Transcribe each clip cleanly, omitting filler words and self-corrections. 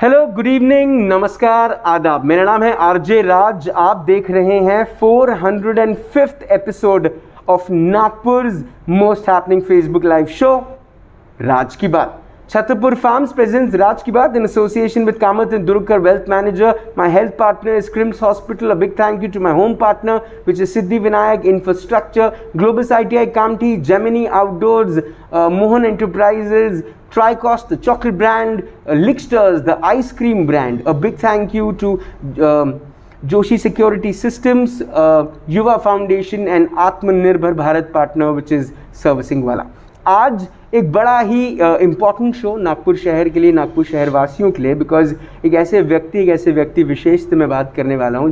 Hello, good evening, नमस्कार, आदाब। मेरा नाम है आरजे राज। आप देख रहे हैं 405th episode of Nagpur's most happening Facebook live show राज की बात। Chhatarpur Farms presents Raj Ki Baat in association with Kamath and Durgakar Wealth Manager. My health partner is Crims Hospital. A big thank you to my home partner, which is Siddhi Vinayak Infrastructure, Globus ITI Kamti, Gemini Outdoors, Mohan Enterprises, Tricost, the chocolate brand, Licksters, the ice cream brand. A big thank you to Joshi Security Systems, Yuva Foundation and Atmanirbhar Bharat partner, which is Servicing Wala. आज एक बड़ा ही important show Nagpur शहर के लिए, नागपुर शहर वासियों के लिए, बिकॉज एक ऐसे व्यक्ति विशेष से मैं बात करने वाला हूँ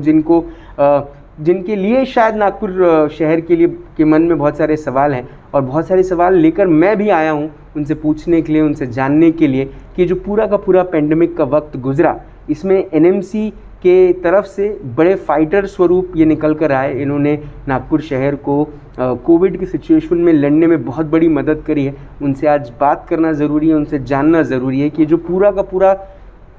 जिनके लिए शायद नागपुर शहर के लिए के मन में बहुत सारे सवाल हैं और बहुत सारे सवाल लेकर मैं भी आया हूँ उनसे पूछने के लिए, उनसे जानने के लिए कि जो पूरा का पूरा पेंडेमिक का वक्त गुजरा, इसमें एनएमसी के तरफ से बड़े फाइटर स्वरूप ये निकल कर आए। इन्होंने नागपुर शहर को कोविड की सिचुएशन में लड़ने में बहुत बड़ी मदद करी है। उनसे आज बात करना ज़रूरी है, उनसे जानना ज़रूरी है कि जो पूरा का पूरा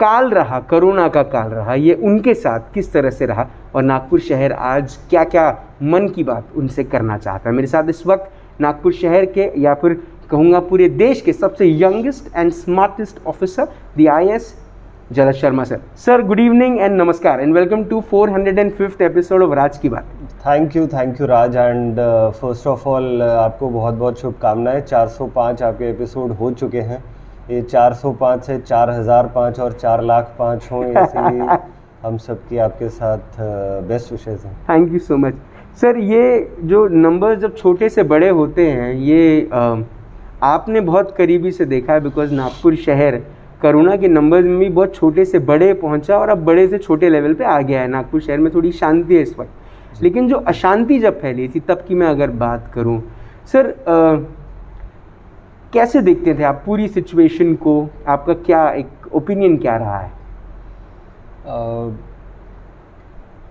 काल रहा, कोरोना का काल रहा, ये उनके साथ किस तरह से रहा और नागपुर शहर आज क्या क्या मन की बात उनसे करना चाहता है। मेरे साथ इस वक्त नागपुर शहर के, या फिर कहूँगा पूरे देश के सबसे youngest and smartest officer, the IAS Jalaj Sharma sir. Sir, good evening and नमस्कार and welcome to 405th episode of राज की बात। Thank you Raj. And first of all आपको बहुत बहुत शुभकामनाएं। 405 आपके एपिसोड हो चुके हैं। ये 405 से 4005 और 4,05,000 हों, ऐसी हम सबकी आपके साथ बेस्ट विशेष हैं। Thank you so much sir. ये जो नंबर जब छोटे से बड़े होते हैं, ये आपने बहुत करीबी से देखा है, बिकॉज नागपुर शहर कोरोना के नंबर्स में भी बहुत छोटे से बड़े पहुंचा और अब बड़े से छोटे लेवल पे आ गया है। नागपुर शहर में थोड़ी शांति है इस वक्त, लेकिन जो अशांति जब फैली थी तब की मैं अगर बात करूं सर, कैसे देखते थे आप पूरी सिचुएशन को? आपका क्या एक ओपिनियन क्या रहा है?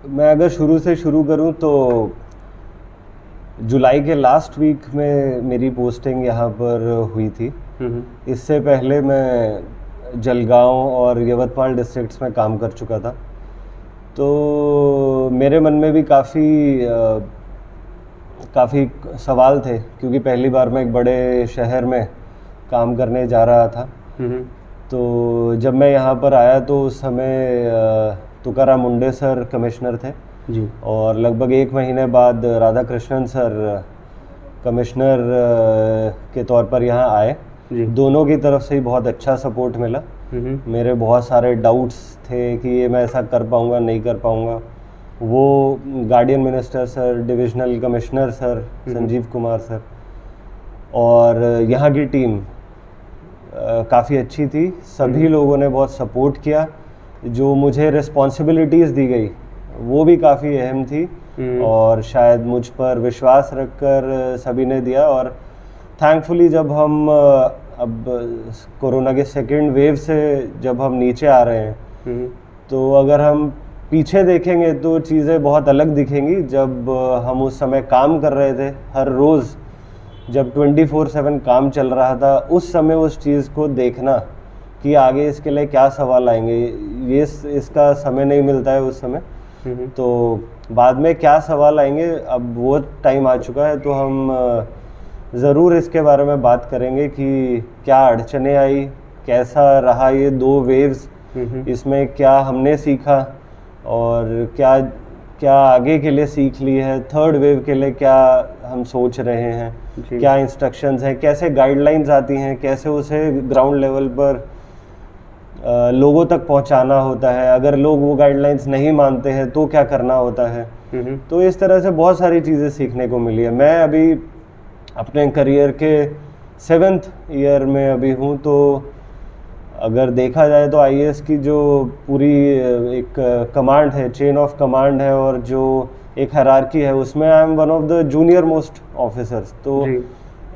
मैं अगर शुरू से शुरू करूं तो जुलाई के लास्ट वीक में मेरी पोस्टिंग यहाँ पर हुई थी। इससे पहले मैं जलगांव और यवतमाल डिस्ट्रिक्ट्स में काम कर चुका था। तो मेरे मन में भी काफ़ी सवाल थे, क्योंकि पहली बार मैं एक बड़े शहर में काम करने जा रहा था। तो जब मैं यहाँ पर आया तो उस समय तुकाराम मुंडे सर कमिश्नर थे जी, और लगभग 1 महीने बाद राधाकृष्णन सर कमिश्नर के तौर पर यहाँ आए। दोनों की तरफ से ही बहुत अच्छा सपोर्ट मिला। मेरे बहुत सारे डाउट्स थे कि ये मैं ऐसा कर पाऊँगा नहीं कर पाऊँगा। वो guardian minister sir, divisional commissioner sir Sanjeev Kumar sir और यहाँ की टीम काफ़ी अच्छी थी। सभी लोगों ने बहुत सपोर्ट किया। जो मुझे रिस्पॉन्सिबिलिटीज़ दी गई वो भी काफ़ी अहम थी और शायद मुझ पर विश्वास रखकर सभी ने दिया। और थैंकफुली जब हम अब कोरोना के सेकेंड वेव से जब हम नीचे आ रहे हैं, तो अगर हम पीछे देखेंगे तो चीज़ें बहुत अलग दिखेंगी। जब हम उस समय काम कर रहे थे, हर रोज़ जब 24/7 काम चल रहा था, उस समय उस चीज़ को देखना कि आगे इसके लिए क्या सवाल आएंगे, ये इसका समय नहीं मिलता है उस समय। तो बाद में क्या सवाल आएंगे, अब वो टाइम आ चुका है। तो हम ज़रूर इसके बारे में बात करेंगे कि क्या अड़चने आई, कैसा रहा ये 2 वेव्स, इसमें क्या हमने सीखा और क्या क्या आगे के लिए सीख ली है, 3rd वेव के लिए क्या हम सोच रहे हैं, क्या इंस्ट्रक्शंस हैं, कैसे गाइडलाइंस आती हैं, कैसे उसे ग्राउंड लेवल पर लोगों तक पहुंचाना होता है, अगर लोग वो गाइडलाइंस नहीं मानते हैं तो क्या करना होता है। तो इस तरह से बहुत सारी चीज़ें सीखने को मिली है। मैं अभी अपने करियर के 7th ईयर में अभी हूँ। तो अगर देखा जाए तो IAS की जो पूरी एक कमांड है, चेन ऑफ कमांड है और जो एक हायरार्की है, उसमें I am one of the junior most officers. तो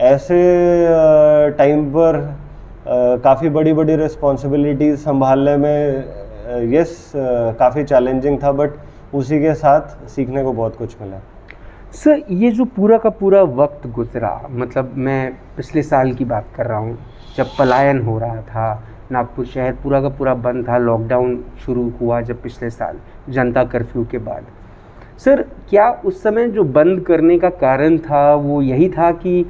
ऐसे टाइम पर काफ़ी बड़ी बड़ी रिस्पॉन्सिबिलिटीज़ संभालने में काफ़ी चैलेंजिंग था, बट उसी के साथ सीखने को बहुत कुछ मिला। सर, ये जो पूरा का पूरा वक्त गुजरा, मतलब मैं पिछले साल की बात कर रहा हूँ, जब पलायन हो रहा था, नागपुर शहर पूरा का पूरा बंद था, लॉकडाउन शुरू हुआ जब पिछले साल जनता कर्फ्यू के बाद। सर, क्या उस समय जो बंद करने का कारण था वो यही था कि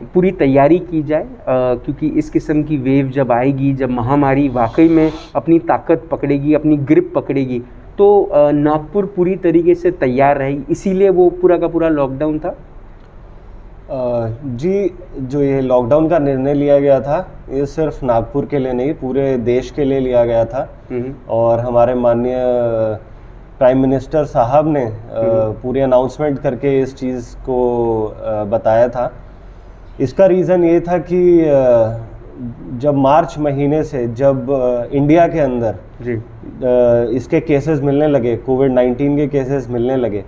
पूरी तैयारी की जाए, क्योंकि इस किस्म की वेव जब आएगी, जब महामारी वाकई में अपनी ताकत पकड़ेगी, अपनी ग्रिप पकड़ेगी, तो नागपुर पूरी तरीके से तैयार रहेगी, इसीलिए वो पूरा का पूरा लॉकडाउन था? जी, जो ये लॉकडाउन का निर्णय लिया गया था ये सिर्फ नागपुर के लिए नहीं, पूरे देश के लिए लिया गया था। और हमारे माननीय प्राइम मिनिस्टर साहब ने पूरी अनाउंसमेंट करके इस चीज़ को बताया था। इसका रीज़न ये था कि जब मार्च महीने से जब इंडिया के अंदर जी इसके केसेस मिलने लगे, कोविड-19 के केसेस मिलने लगे,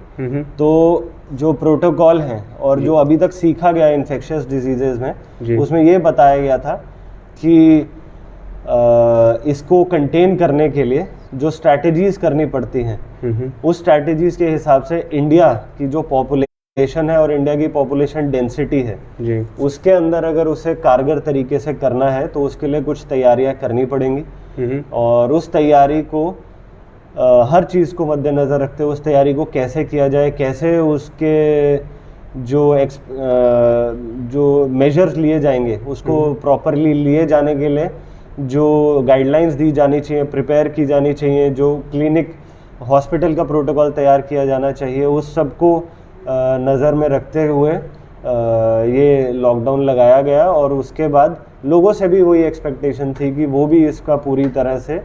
तो जो प्रोटोकॉल हैं और जो अभी तक सीखा गया इन्फेक्शियस डिजीजेज में, उसमें ये बताया गया था कि इसको कंटेन करने के लिए जो स्ट्रैटेजीज करनी पड़ती हैं, उस स्ट्रैटेजीज के हिसाब से इंडिया की जो पॉपुलेशन है और इंडिया की पॉपुलेशन डेंसिटी है जी, उसके अंदर अगर उसे कारगर तरीके से करना है तो उसके लिए कुछ तैयारियां करनी पड़ेंगी। और उस तैयारी को हर चीज़ को मद्देनज़र रखते हुए उस तैयारी को कैसे किया जाए, कैसे उसके जो मेजर्स लिए जाएंगे उसको प्रॉपरली लिए जाने के लिए जो गाइडलाइंस दी जानी चाहिए, प्रिपेयर की जानी चाहिए, जो क्लिनिक हॉस्पिटल का प्रोटोकॉल तैयार किया जाना चाहिए, उस सब को नज़र में रखते हुए ये लॉकडाउन लगाया गया। और उसके बाद लोगों से भी वही एक्सपेक्टेशन थी कि वो भी इसका पूरी तरह से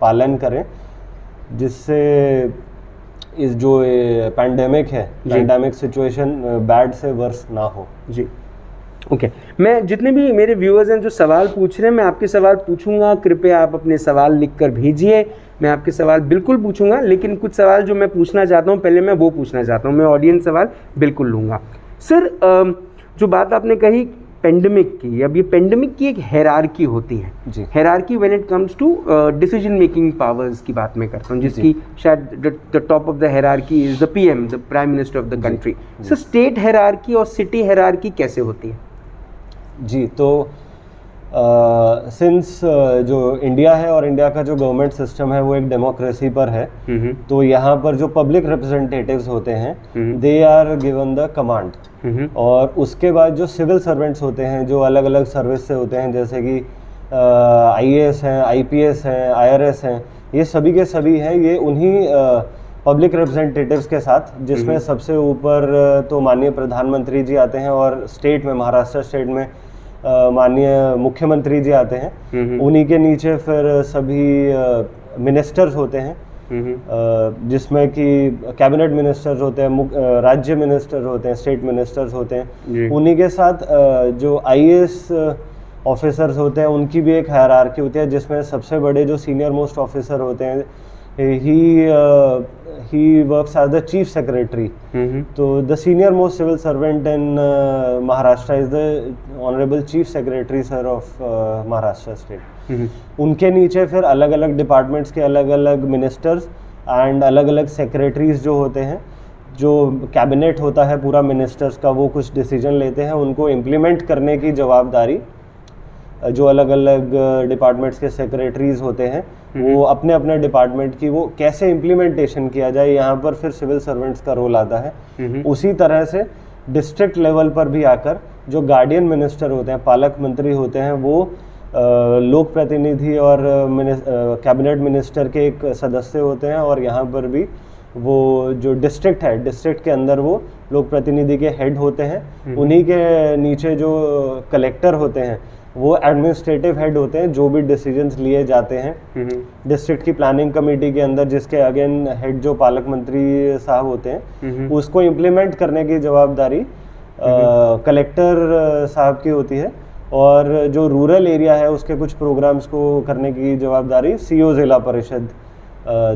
पालन करें, जिससे इस जो पैंडेमिक है, पैंडेमिक सिचुएशन बैड से वर्स ना हो। जी ओके, मैं जितने भी मेरे व्यूअर्स हैं जो सवाल पूछ रहे हैं, मैं आपके सवाल पूछूंगा, कृपया आप अपने सवाल लिख कर भेजिए। मैं आपके सवाल बिल्कुल पूछूंगा, लेकिन कुछ सवाल जो मैं पूछना चाहता हूं पहले मैं वो पूछना चाहता हूं, मैं ऑडियंस सवाल बिल्कुल लूँगा। सर, जो बात आपने कही पेंडेमिक की, अब ये पेंडेमिक की एक हायरार्की होती है, hierarchy when it comes to decision making powers की बात मैं करता हूँ, जिसकी शायद the top of the hierarchy is the PM, the prime minister of the country. So state hierarchy और सिटी हायरार्की कैसे होती है? जी, तो सिंस जो इंडिया है और इंडिया का जो गवर्नमेंट सिस्टम है वो एक डेमोक्रेसी पर है, तो यहाँ पर जो पब्लिक रिप्रेजेंटेटिव्स होते हैं they are given the command. और उसके बाद जो सिविल सर्वेंट्स होते हैं जो अलग अलग सर्विस से होते हैं, जैसे कि आईएएस हैं, आईपीएस हैं, आईआरएस हैं, ये सभी के सभी हैं, ये उन्हीं पब्लिक रिप्रेजेंटेटिव्स के साथ, जिसमें सबसे ऊपर तो माननीय प्रधानमंत्री जी आते हैं और स्टेट में, महाराष्ट्र स्टेट में माननीय मुख्यमंत्री जी आते हैं। उन्हीं के नीचे फिर सभी मिनिस्टर्स होते हैं, जिसमें कि कैबिनेट मिनिस्टर्स होते हैं, राज्य मिनिस्टर होते हैं, स्टेट मिनिस्टर्स होते हैं। उन्हीं के साथ जो आईएएस ऑफिसर्स होते हैं उनकी भी एक हायरार्की होती है, जिसमें सबसे बड़े जो सीनियर मोस्ट ऑफिसर होते हैं he works as the chief secretary. So the senior most civil servant in Maharashtra is the honorable chief secretary sir of Maharashtra state. उनके नीचे फिर अलग अलग डिपार्टमेंट्स के अलग अलग मिनिस्टर्स एंड अलग अलग सेक्रेटरीज जो होते हैं, जो कैबिनेट होता है पूरा मिनिस्टर्स का, वो कुछ डिसीजन लेते हैं, उनको इम्प्लीमेंट करने की जवाबदारी जो अलग अलग डिपार्टमेंट्स के सेक्रेटरीज होते हैं वो अपने अपने डिपार्टमेंट की वो कैसे इम्प्लीमेंटेशन किया जाए, यहाँ पर फिर सिविल सर्वेंट्स का रोल आता है। उसी तरह से डिस्ट्रिक्ट लेवल पर भी आकर जो गार्डियन मिनिस्टर होते हैं, पालक मंत्री होते हैं, वो लोक प्रतिनिधि और कैबिनेट मिनिस्टर के एक सदस्य होते हैं। और यहाँ पर भी वो जो डिस्ट्रिक्ट है, डिस्ट्रिक्ट के अंदर वो लोक प्रतिनिधि के हेड होते हैं। उन्हीं के नीचे जो कलेक्टर होते हैं वो एडमिनिस्ट्रेटिव हेड होते हैं, जो भी डिसीजंस लिए जाते हैं डिस्ट्रिक्ट की प्लानिंग कमेटी के अंदर, जिसके अगेन हेड जो पालक मंत्री साहब होते हैं, उसको इम्प्लीमेंट करने की जवाबदारी कलेक्टर साहब की होती है। और जो रूरल एरिया है उसके कुछ प्रोग्राम्स को करने की जवाबदारी सीओ जिला परिषद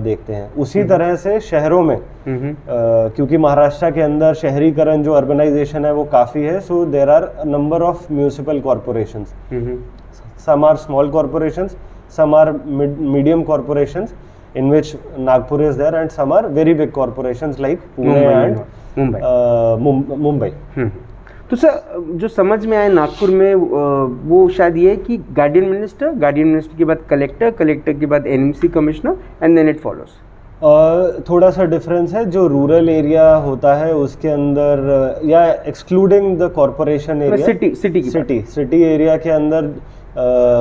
देखते हैं। उसी तरह से शहरों में क्योंकि महाराष्ट्र के अंदर शहरीकरण जो अर्बनाइजेशन है वो काफ़ी है, so there are number of municipal corporations, some are small corporations, some are medium corporations in which Nagpur is there, and some are very big corporations like Pune and Mumbai. तो sir जो समझ में आया नागपुर में वो शायद ये है कि गार्डियन मिनिस्टर के बाद कलेक्टर के बाद NMC commissioner and then it follows. थोड़ा सा डिफरेंस है, जो रूरल एरिया होता है उसके अंदर या excluding the corporation area, city area के अंदर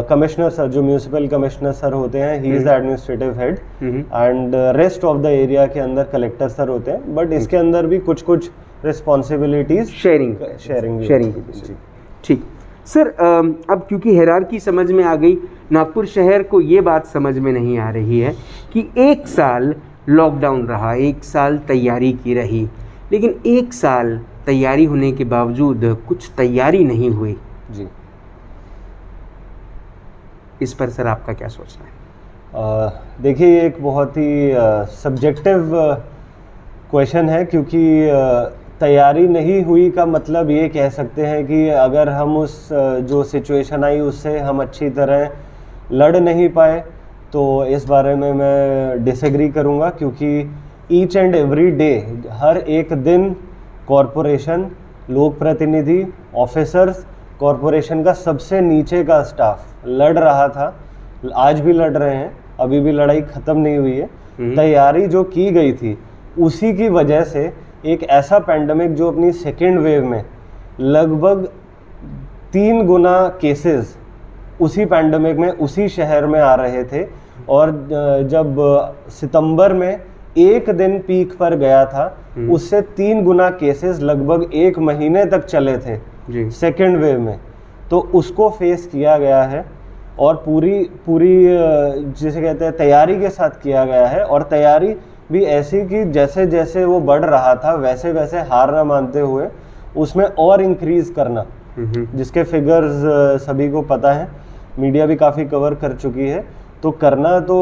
कमिश्नर सर, जो म्यूनिसिपल कमिश्नर सर होते हैं, he is the administrative head, and rest of the area के अंदर कलेक्टर सर होते हैं। बट इसके अंदर भी कुछ कुछ रिस्पॉन्सिबिलिटीज शेयरिंग। ठीक सर, अब क्योंकि हायरार्की समझ में आ गई, नागपुर शहर को ये बात समझ में नहीं आ रही है कि 1 साल लॉकडाउन रहा, 1 साल तैयारी की रही, लेकिन 1 साल तैयारी होने के बावजूद कुछ तैयारी नहीं हुई जी। इस पर सर आपका क्या सोचना है? देखिए, ये एक बहुत ही सब्जेक्टिव क्वेश्चन है, क्योंकि तैयारी नहीं हुई का मतलब ये कह सकते हैं कि अगर हम उस जो सिचुएशन आई उससे हम अच्छी तरह लड़ नहीं पाए, तो इस बारे में मैं डिसएग्री करूँगा। क्योंकि ईच एंड एवरी डे, हर एक दिन कॉरपोरेशन, लोक प्रतिनिधि, ऑफिसर्स, कॉरपोरेशन का सबसे नीचे का स्टाफ लड़ रहा था, आज भी लड़ रहे हैं, अभी भी लड़ाई ख़त्म नहीं हुई है। तैयारी जो की गई थी उसी की वजह से एक ऐसा पैंडमिक जो अपनी सेकेंड वेव में लगभग 3 गुना केसेस उसी पैंडमिक में उसी शहर में आ रहे थे, और जब सितंबर में एक दिन पीक पर गया था, उससे 3 गुना केसेस लगभग 1 महीने तक चले थे सेकेंड वेव में। तो उसको फेस किया गया है, और पूरी जिसे कहते हैं तैयारी के साथ किया गया है, और तैयारी भी ऐसी कि जैसे जैसे वो बढ़ रहा था वैसे वैसे हार ना मानते हुए उसमें और इंक्रीज करना, जिसके फिगर्स सभी को पता है, मीडिया भी काफ़ी कवर कर चुकी है। तो करना तो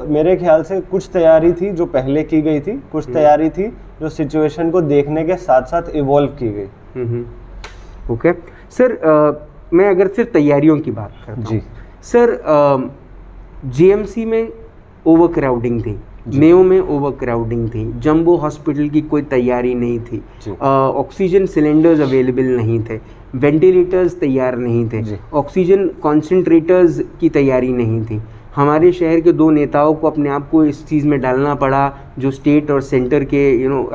मेरे ख्याल से कुछ तैयारी थी जो पहले की गई थी, कुछ तैयारी थी जो सिचुएशन को देखने के साथ साथ इवॉल्व की गई। ओके सर, मैं अगर सिर्फ तैयारियों की बात करता हूँ सर, जीएमसी में ओवर क्राउडिंग थी, मेयो में ओवर क्राउडिंग थी, जंबो हॉस्पिटल की कोई तैयारी नहीं थी, ऑक्सीजन सिलेंडर्स अवेलेबल नहीं थे, वेंटिलेटर्स तैयार नहीं थे, ऑक्सीजन कॉन्सेंट्रेटर्स की तैयारी नहीं थी। हमारे शहर के 2 नेताओं को अपने आप को इस चीज़ में डालना पड़ा, जो स्टेट और सेंटर के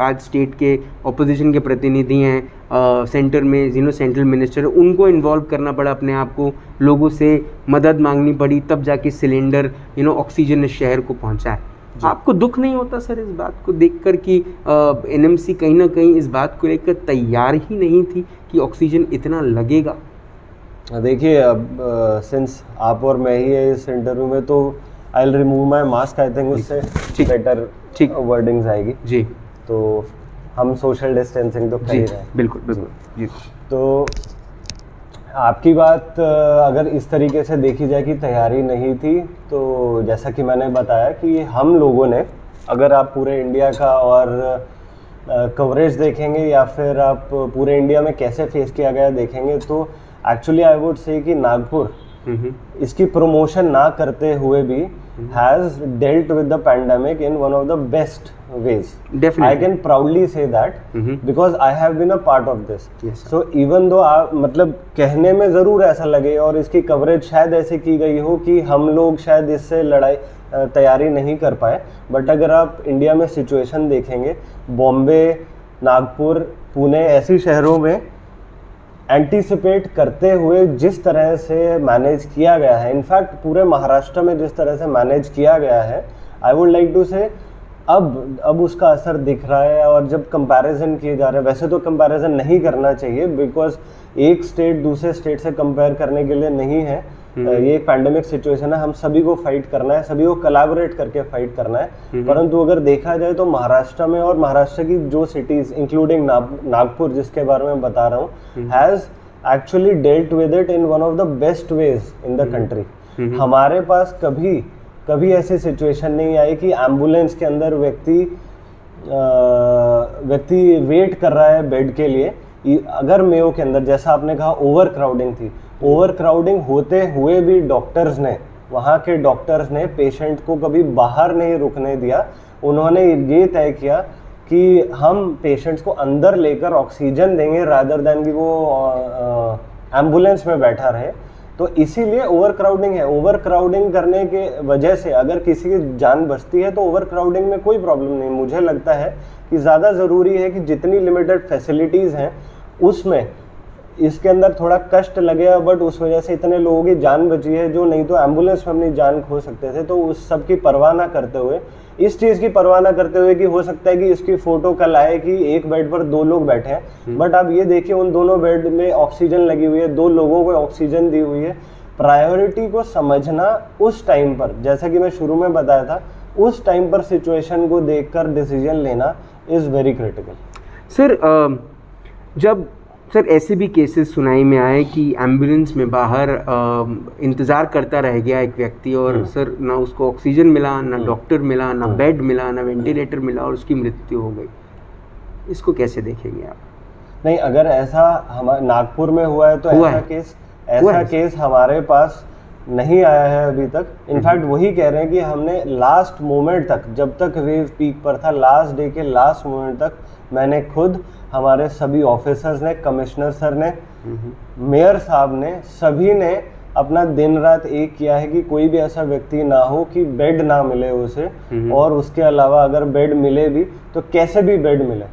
आज स्टेट के ऑपोजिशन के प्रतिनिधि हैं, सेंटर में सेंट्रल मिनिस्टर, उनको इन्वॉल्व करना पड़ा अपने आप को, लोगों से मदद मांगनी पड़ी, तब जाके सिलेंडर ऑक्सीजन इस शहर को पहुंचा है। आपको दुख नहीं होता सर इस बात को देखकर कि एनएमसी कहीं ना कहीं इस बात को लेकर तैयार ही नहीं थी कि ऑक्सीजन इतना लगेगा? देखिए, अब सिंस आप और मैं ही है इस इंटरव्यू में, तो I will remove my mask, I think उससे बेटर वर्डिंग्स आएगी जी। तो हम सोशल डिस्टेंसिंग तो कर ही रहे हैं। बिल्कुल जी। तो आपकी बात अगर इस तरीके से देखी जाए कि तैयारी नहीं थी, तो जैसा कि मैंने बताया कि हम लोगों ने, अगर आप पूरे इंडिया का और कवरेज देखेंगे या फिर आप पूरे इंडिया में कैसे फेस किया गया देखेंगे, तो एक्चुअली आई वुड से कि नागपुर इसकी प्रमोशन ना करते हुए भी has dealt with the pandemic in one of the best ways. Definitely. I can proudly say that because I have been a part of this. Yes, so even though मतलब कहने में ज़रूर ऐसा लगे और इसकी कवरेज शायद ऐसे की गई हो कि हम लोग शायद इससे तैयारी नहीं कर पाए, बट अगर आप इंडिया में सिचुएशन देखेंगे, बॉम्बे, नागपुर, पुणे ऐसी शहरों में एंटीसिपेट करते हुए जिस तरह से मैनेज किया गया है, इनफैक्ट पूरे महाराष्ट्र में जिस तरह से मैनेज किया गया है, आई वुड लाइक टू से अब उसका असर दिख रहा है। और जब कंपैरिजन किए जा रहे हैं, वैसे तो कंपैरिजन नहीं करना चाहिए बिकॉज एक स्टेट दूसरे स्टेट से कंपेयर करने के लिए नहीं है, ये एक पैंडेमिक सिचुएशन है, हम सभी को फाइट करना है, सभी को कोलैबोरेट करके फाइट करना है। परंतु अगर देखा जाए तो महाराष्ट्र में और महाराष्ट्र की जो सिटीज इंक्लूडिंग नागपुर जिसके बारे में बता रहा हूँ, has actually dealt with it in one of the best ways in the country. हमारे पास कभी ऐसी सिचुएशन नहीं आई कि एम्बुलेंस के अंदर व्यक्ति वेट कर रहा है बेड के लिए। अगर मेयो के अंदर, जैसा आपने कहा, ओवर क्राउडिंग थी, ओवर क्राउडिंग होते हुए भी वहाँ के डॉक्टर्स ने पेशेंट को कभी बाहर नहीं रुकने दिया। उन्होंने ये तय किया कि हम पेशेंट्स को अंदर लेकर ऑक्सीजन देंगे रादर देन कि वो एम्बुलेंस में बैठा रहे। तो इसीलिए ओवर क्राउडिंग है। ओवर क्राउडिंग करने के वजह से अगर किसी की जान बचती है तो ओवर क्राउडिंग में कोई प्रॉब्लम नहीं। मुझे लगता है कि ज़्यादा ज़रूरी है कि जितनी लिमिटेड फैसिलिटीज़ हैं उसमें इसके अंदर थोड़ा कष्ट लगेगा, बट उस वजह से इतने लोगों की जान बची है जो नहीं तो एम्बुलेंस में अपनी जान खो सकते थे। तो उस सब की परवाह ना करते हुए, इस चीज़ की परवाह ना करते हुए कि हो सकता है कि इसकी फ़ोटो कल आए कि एक बेड पर 2 लोग बैठे हैं, बट आप ये देखिए उन दोनों बेड में ऑक्सीजन लगी हुई है, 2 लोगों को ऑक्सीजन दी हुई है। प्रायोरिटी को समझना उस टाइम पर, जैसा कि मैं शुरू में बताया था, उस टाइम पर सिचुएशन को देखकर डिसीजन लेना इज़ वेरी क्रिटिकल। सर जब सर ऐसे भी केसेस सुनाई में आए कि एम्बुलेंस में बाहर इंतज़ार करता रह गया एक व्यक्ति और सर ना उसको ऑक्सीजन मिला, ना डॉक्टर मिला, ना बेड मिला, ना वेंटिलेटर मिला और उसकी मृत्यु हो गई। इसको कैसे देखेंगे आप? नहीं, अगर ऐसा हमारे नागपुर में हुआ है तो ऐसा केस हमारे पास नहीं आया है अभी तक। इनफैक्ट वही कह रहे हैं कि हमने लास्ट मोमेंट तक, जब तक वेव पीक पर था, लास्ट डे के लास्ट मोमेंट तक मैंने खुद, हमारे सभी ऑफिसर्स ने, कमिश्नर सर ने, मेयर साहब ने, सभी ने अपना दिन रात एक किया है कि कोई भी ऐसा व्यक्ति ना हो कि बेड ना मिले उसे, और उसके अलावा अगर बेड मिले भी तो कैसे भी बेड मिले।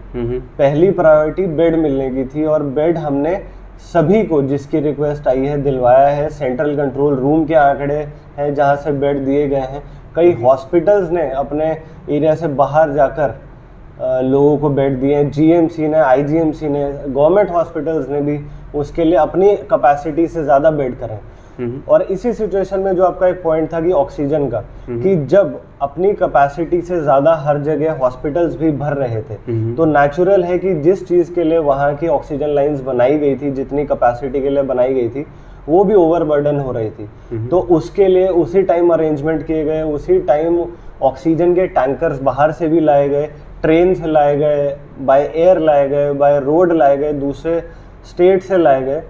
पहली प्रायोरिटी बेड मिलने की थी और बेड हमने सभी को जिसकी रिक्वेस्ट आई है दिलवाया है। सेंट्रल कंट्रोल रूम के आंकड़े हैं जहां से बेड दिए गए हैं। कई हॉस्पिटल्स ने अपने एरिया से बाहर जाकर लोगों को बेड दिए हैं। जीएमसी ने, आईजीएमसी ने, गवर्नमेंट हॉस्पिटल्स ने भी उसके लिए अपनी कैपेसिटी से ज़्यादा बेड करें। और इसी सिचुएशन में जो आपका एक पॉइंट था कि ऑक्सीजन का, कि जब अपनी कैपेसिटी से ज़्यादा हर जगह हॉस्पिटल्स भी भर रहे थे, तो नेचुरल है कि जिस चीज़ के लिए वहाँ की ऑक्सीजन लाइंस बनाई गई थी, जितनी कैपेसिटी के लिए बनाई गई थी, वो भी ओवरबर्डन हो रही थी। तो उसके लिए उसी टाइम अरेंजमेंट किए गए, उसी टाइम ऑक्सीजन के टैंकर्स बाहर से भी लाए गए, ट्रेन से लाए गए, बाय एयर लाए गए, बाय रोड लाए गए, दूसरे स्टेट से लाए गए,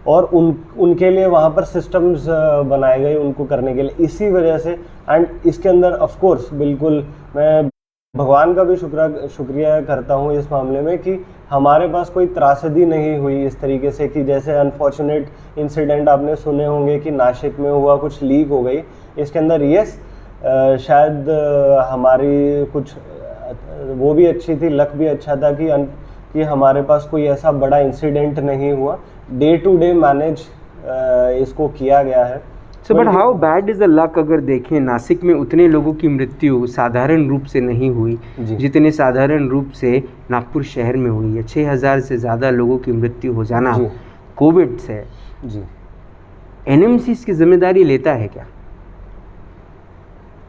और उनके लिए वहाँ पर सिस्टम्स बनाए गए उनको करने के लिए। इसी वजह से, एंड इसके अंदर ऑफ कोर्स बिल्कुल मैं भगवान का भी शुक्रिया करता हूँ इस मामले में कि हमारे पास कोई त्रासदी नहीं हुई इस तरीके से कि जैसे अनफॉर्चुनेट इंसिडेंट आपने सुने होंगे कि नासिक में हुआ, कुछ लीक हो गई। इसके अंदर शायद हमारी कुछ वो भी अच्छी थी, लक भी अच्छा था कि हमारे पास कोई ऐसा बड़ा इंसिडेंट नहीं हुआ। डे टू डे मैनेज इसको किया गया है। So but how bad is the luck? अगर देखें नासिक में उतने लोगों की मृत्यु साधारण रूप से नहीं हुई जितने साधारण रूप से नागपुर शहर में हुई है। 6000 से ज़्यादा लोगों की मृत्यु हो जाना कोविड से जी। एनएमसी इसकी जिम्मेदारी लेता है क्या?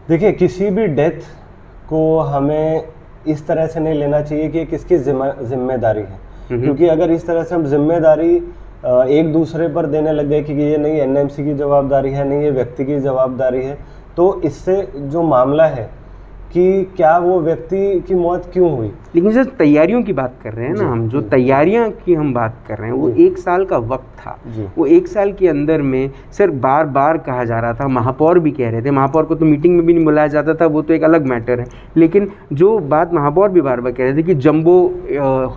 देखिए, किसी भी डेथ को हमें इस तरह से नहीं लेना चाहिए कि किसकी जिम्मेदारी है, क्योंकि अगर इस तरह से हम जिम्मेदारी एक दूसरे पर देने लग गए कि ये नहीं एनएमसी की जवाबदारी है, नहीं ये व्यक्ति की जवाबदारी है, तो इससे जो मामला है कि क्या वो व्यक्ति की मौत क्यों हुई। लेकिन सर तैयारियों की बात कर रहे हैं ना हम, जो तैयारियां की हम बात कर रहे हैं, वो 1 साल का वक्त था। वो 1 साल के अंदर में सर बार बार कहा जा रहा था, महापौर भी कह रहे थे, महापौर को तो मीटिंग में भी नहीं बुलाया जाता था, वो तो एक अलग मैटर है, लेकिन जो बात महापौर भी बार बार कह रहे थे कि जंबो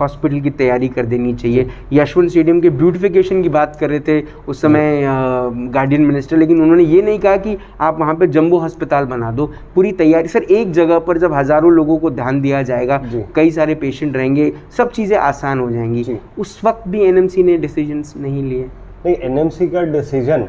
हॉस्पिटल की तैयारी कर देनी चाहिए। यशवंत स्टेडियम के ब्यूटिफिकेशन की बात कर रहे थे उस समय गार्डियन मिनिस्टर, लेकिन उन्होंने ये नहीं कहा कि आप वहाँ पर जंबो अस्पताल बना दो। पूरी तैयारी सर, एक जगह पर जब हज़ारों लोगों को ध्यान दिया जाएगा, कई सारे पेशेंट रहेंगे, सब चीज़ें आसान हो जाएंगी। उस वक्त भी एनएमसी ने डिसीजंस नहीं लिए। नहीं, एनएमसी का डिसीजन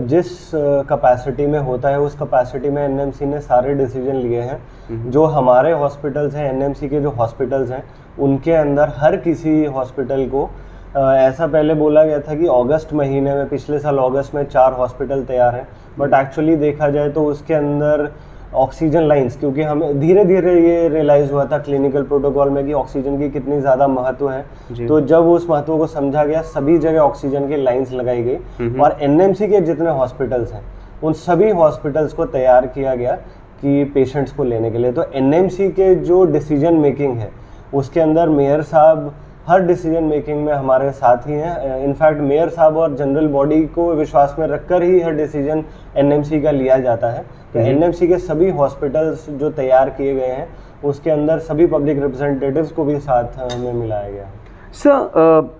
जिस कैपेसिटी में होता है उस कैपेसिटी में एनएमसी ने सारे डिसीजन लिए हैं। जो हमारे हॉस्पिटल्स हैं, एनएमसी के जो हॉस्पिटल्स हैं, उनके अंदर हर किसी हॉस्पिटल को ऐसा पहले बोला गया था कि अगस्त महीने में, पिछले साल अगस्त में 4 हॉस्पिटल तैयार हैं, बट एक्चुअली देखा जाए तो उसके अंदर ऑक्सीजन लाइंस, क्योंकि हमें धीरे धीरे ये रियलाइज़ हुआ था क्लिनिकल प्रोटोकॉल में कि ऑक्सीजन की कितनी ज़्यादा महत्व है, तो जब उस महत्व को समझा गया, सभी जगह ऑक्सीजन की लाइंस लगाई गई, और एनएमसी के जितने हॉस्पिटल्स हैं उन सभी हॉस्पिटल्स को तैयार किया गया कि पेशेंट्स को लेने के लिए। तो एनएमसी के जो डिसीजन मेकिंग है उसके अंदर मेयर साहब हर डिसीजन मेकिंग में हमारे साथ ही हैं। इनफैक्ट मेयर साहब और जनरल बॉडी को विश्वास में रखकर ही हर डिसीजन एनएमसी का लिया जाता है। तो एनएमसी के सभी हॉस्पिटल्स जो तैयार किए गए हैं उसके अंदर सभी पब्लिक रिप्रेजेंटेटिव्स को भी साथ में मिलाया गया है। सर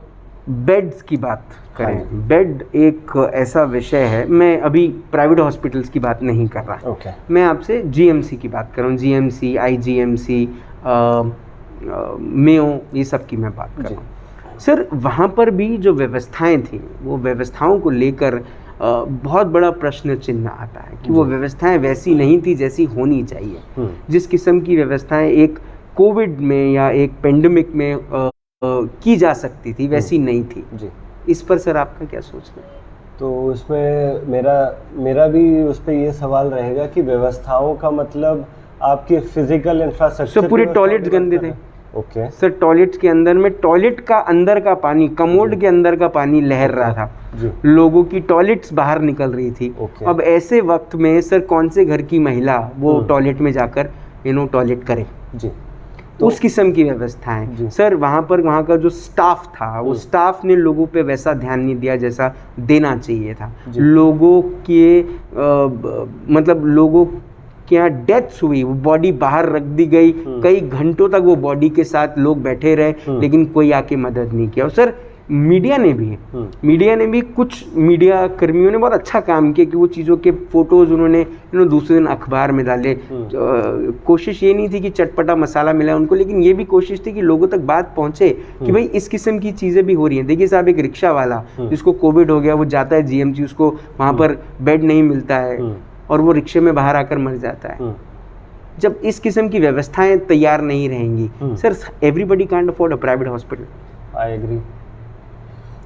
बेड्स की बात करें, बेड एक ऐसा विषय है, मैं अभी प्राइवेट हॉस्पिटल्स की बात नहीं कर रहा, मैं आपसे जीएमसी की बात कर रहा हूँ, जीएमसी, आईजीएमसी, मेयो, ये सब की मैं बात कर रहा हूँ। सर वहाँ पर भी जो व्यवस्थाएं थी, वो व्यवस्थाओं को लेकर बहुत बड़ा प्रश्न चिन्ह आता है कि वो व्यवस्थाएं वैसी नहीं थी जैसी होनी चाहिए। जिस किस्म की व्यवस्थाएं एक कोविड में या एक पेंडेमिक में की जा सकती थी वैसी नहीं थी जी। इस पर सर आपका क्या सोचना है? तो उसमें मेरा भी उस पर ये सवाल रहेगा कि व्यवस्थाओं का मतलब आपके फिजिकल इंफ्रास्ट्रक्चर, पूरे टॉयलेट्स गंदे थे। ओके सर, टॉयलेट्स के अंदर में, टॉयलेट का अंदर का पानी, कमोड के अंदर का पानी लहर रहा था जी। लोगों की टॉयलेट्स बाहर निकल रही थी। अब ऐसे वक्त में सर कौन से घर की महिला वो टॉयलेट में जाकर टॉयलेट करे जी? तो उस किस्म की व्यवस्थाएं सर वहाँ का जो स्टाफ था, वो स्टाफ ने लोगों पे वैसा ध्यान नहीं दिया जैसा देना चाहिए था। लोगों के मतलब लोगों के यहाँ डेथ्स हुई, वो बॉडी बाहर रख दी गई, कई घंटों तक वो बॉडी के साथ लोग बैठे रहे, लेकिन कोई आके मदद नहीं किया। और सर मीडिया ने भी कुछ मीडिया कर्मियों ने बहुत अच्छा काम किया कि वो चीज़ों के फोटोज उन्होंने दूसरे दिन अखबार में डाले। कोशिश ये नहीं थी कि चटपटा मसाला मिला उनको, लेकिन ये भी कोशिश थी कि लोगों तक बात पहुंचे कि भाई इस किस्म की चीज़ें भी हो रही हैं। देखिए साहब, एक रिक्शा वाला जिसको कोविड हो गया, वो जाता है जीएमसी, उसको वहाँ पर बेड नहीं मिलता है और वो रिक्शे में बाहर आकर मर जाता है। जब इस किस्म की व्यवस्थाएं तैयार नहीं रहेंगी sir, everybody can't afford a private hospital. I agree.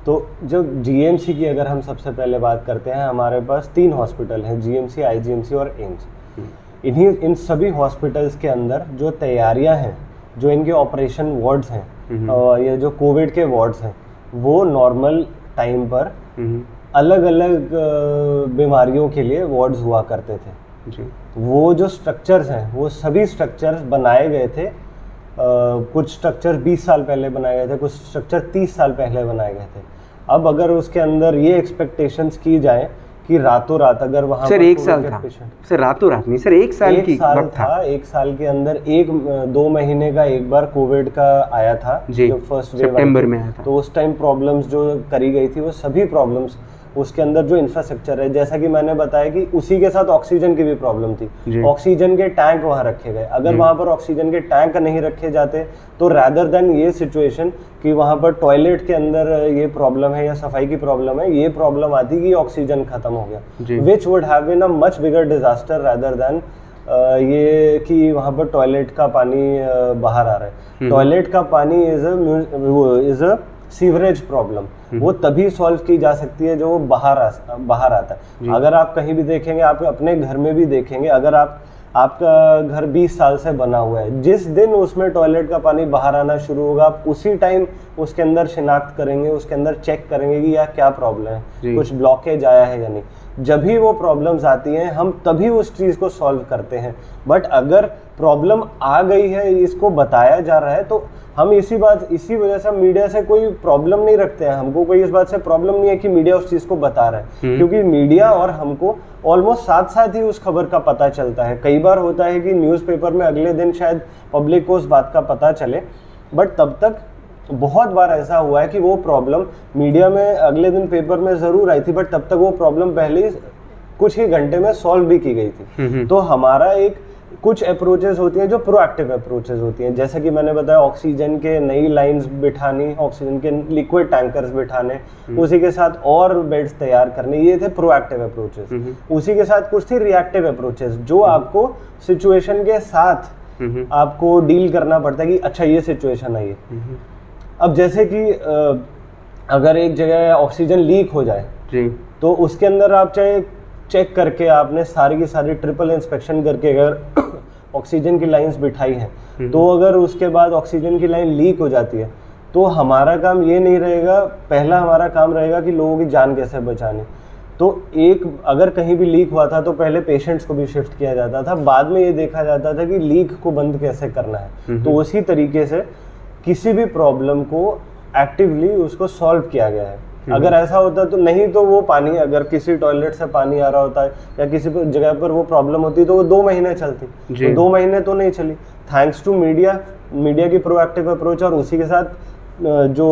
तो जब जीएमसी की अगर हम सबसे पहले बात करते हैं, हमारे पास 3 हॉस्पिटल हैं, जीएमसी, आईजीएमसी और एम्स। इन सभी हॉस्पिटल्स के अंदर जो तैयारियां हैं, जो इनके ऑपरेशन वार्ड्स हैं और ये जो कोविड के वार्ड्स हैं, वो नॉर्मल टाइम पर अलग अलग बीमारियों के लिए वार्ड्स हुआ करते थे जी। वो जो स्ट्रक्चर्स हैं, वो सभी स्ट्रक्चर्स बनाए गए थे, कुछ स्ट्रक्चर 20 साल पहले बनाए गए थे, कुछ स्ट्रक्चर 30 साल पहले बनाए गए थे। अब अगर उसके अंदर ये एक्सपेक्टेशंस की जाए कि रातों रात अगर वहाँ सर 1 साल था, सर रातों रात नहीं सर, 1 साल की साल था। 1 साल के अंदर 1-2 महीने का एक बार कोविड का आया था जी, जो फर्स्ट वेव सितंबर में आया था। तो उस टाइम प्रॉब्लम्स जो करी गई थी, वो सभी प्रॉब्लम्स उसके अंदर जो इंफ्रास्ट्रक्चर है, जैसा कि मैंने बताया कि उसी के साथ ऑक्सीजन की भी प्रॉब्लम थी। ऑक्सीजन के टैंक वहाँ रखे गए, अगर वहाँ पर ऑक्सीजन के टैंक नहीं रखे जाते तो रैदर देन ये सिचुएशन कि वहाँ पर टॉयलेट के अंदर ये प्रॉब्लम है या सफाई की प्रॉब्लम है, ये प्रॉब्लम आती कि ऑक्सीजन खत्म हो गया, which would have been a much bigger disaster rather than ये कि वहाँ पर टॉयलेट का पानी बाहर आ रहा है। टॉयलेट का पानी इज अ सीवरेज प्रॉब्लम, वो तभी सॉल्व की जा सकती है जो वो बाहर आता है। अगर आप कहीं भी देखेंगे, आप अपने घर में भी देखेंगे, अगर आपका घर 20 साल से बना हुआ है, जिस दिन उसमें टॉयलेट का पानी बाहर आना शुरू होगा, आप उसी टाइम उसके अंदर शिनाख्त करेंगे, उसके अंदर चेक करेंगे कि यार क्या प्रॉब्लम है, कुछ ब्लॉकेज आया है या नहीं। जब भी वो प्रॉब्लम्स आती हैं, हम तभी उस चीज़ को सॉल्व करते हैं। बट अगर प्रॉब्लम आ गई है, इसको बताया जा रहा है, तो हम इसी वजह से मीडिया से कोई प्रॉब्लम नहीं रखते हैं। हमको कोई इस बात से प्रॉब्लम नहीं है कि मीडिया उस चीज़ को बता रहा है, क्योंकि मीडिया और हमको ऑलमोस्ट साथ साथ ही उस खबर का पता चलता है। कई बार होता है कि न्यूज़पेपर में अगले दिन शायद पब्लिक को उस बात का पता चले, बट तब तक बहुत बार ऐसा हुआ है कि वो प्रॉब्लम मीडिया में अगले दिन पेपर में ज़रूर आई थी, बट तब तक वो प्रॉब्लम पहले कुछ ही घंटे में सॉल्व भी की गई थी। तो हमारा एक कुछ अप्रोचेस होती हैं जो प्रोएक्टिव अप्रोचेस होती हैं, जैसे कि मैंने बताया ऑक्सीजन के नई लाइंस बिठानी, ऑक्सीजन के लिक्विड टैंकर्स बिठाने, उसी के साथ और बेड्स तैयार करने, ये थे प्रोएक्टिव अप्रोचेस। उसी के साथ कुछ थी रिएक्टिव अप्रोचेस, जो आपको सिचुएशन के साथ आपको डील करना पड़ता है कि अच्छा ये सिचुएशन आई है। अब जैसे कि अगर एक जगह ऑक्सीजन लीक हो जाए जी, तो उसके अंदर आप चाहे चेक करके आपने सारी की सारी ट्रिपल इंस्पेक्शन करके अगर ऑक्सीजन की लाइंस बिठाई हैं, तो अगर उसके बाद ऑक्सीजन की लाइन लीक हो जाती है, तो हमारा काम ये नहीं रहेगा, पहला हमारा काम रहेगा कि लोगों की जान कैसे बचानी। तो अगर कहीं भी लीक हुआ था तो पहले पेशेंट्स को भी शिफ्ट किया जाता था, बाद में ये देखा जाता था कि लीक को बंद कैसे करना है। तो उसी तरीके से किसी भी प्रॉब्लम को एक्टिवली उसको सॉल्व किया गया है। अगर ऐसा होता तो नहीं, तो वो पानी अगर किसी टॉयलेट से पानी आ रहा होता है या किसी जगह पर वो प्रॉब्लम होती तो वो 2 महीने चलती, तो 2 महीने तो नहीं चली। थैंक्स टू मीडिया की प्रोएक्टिव अप्रोच और उसी के साथ जो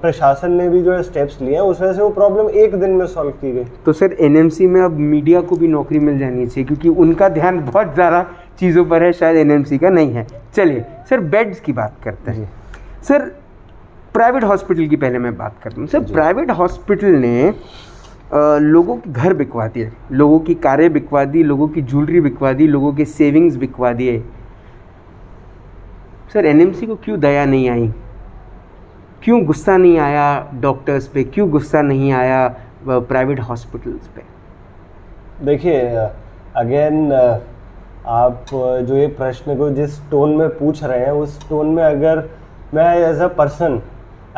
प्रशासन ने भी जो स्टेप्स लिए हैं उस वजह से वो प्रॉब्लम 1 दिन में सॉल्व की गई। तो सर एनएमसी में अब मीडिया को भी नौकरी मिल जानी चाहिए, क्योंकि उनका ध्यान बहुत ज़्यादा चीज़ों पर है, शायद एनएमसी का नहीं है। चलिए सर बेड्स की बात करते हैं। सर प्राइवेट हॉस्पिटल की पहले मैं बात करता हूँ। सर प्राइवेट हॉस्पिटल ने लोगों के घर बिकवा दिए, लोगों की कारें बिकवा दी, लोगों की ज्वेलरी बिकवा दी, लोगों के सेविंग्स बिकवा दिए। सर एनएमसी को क्यों दया नहीं आई, क्यों गुस्सा नहीं आया डॉक्टर्स पे, क्यों गुस्सा नहीं आया प्राइवेट हॉस्पिटल्स पे? देखिए अगेन आप जो ये प्रश्न को जिस टोन में पूछ रहे हैं उस टोन में अगर मैं as a person,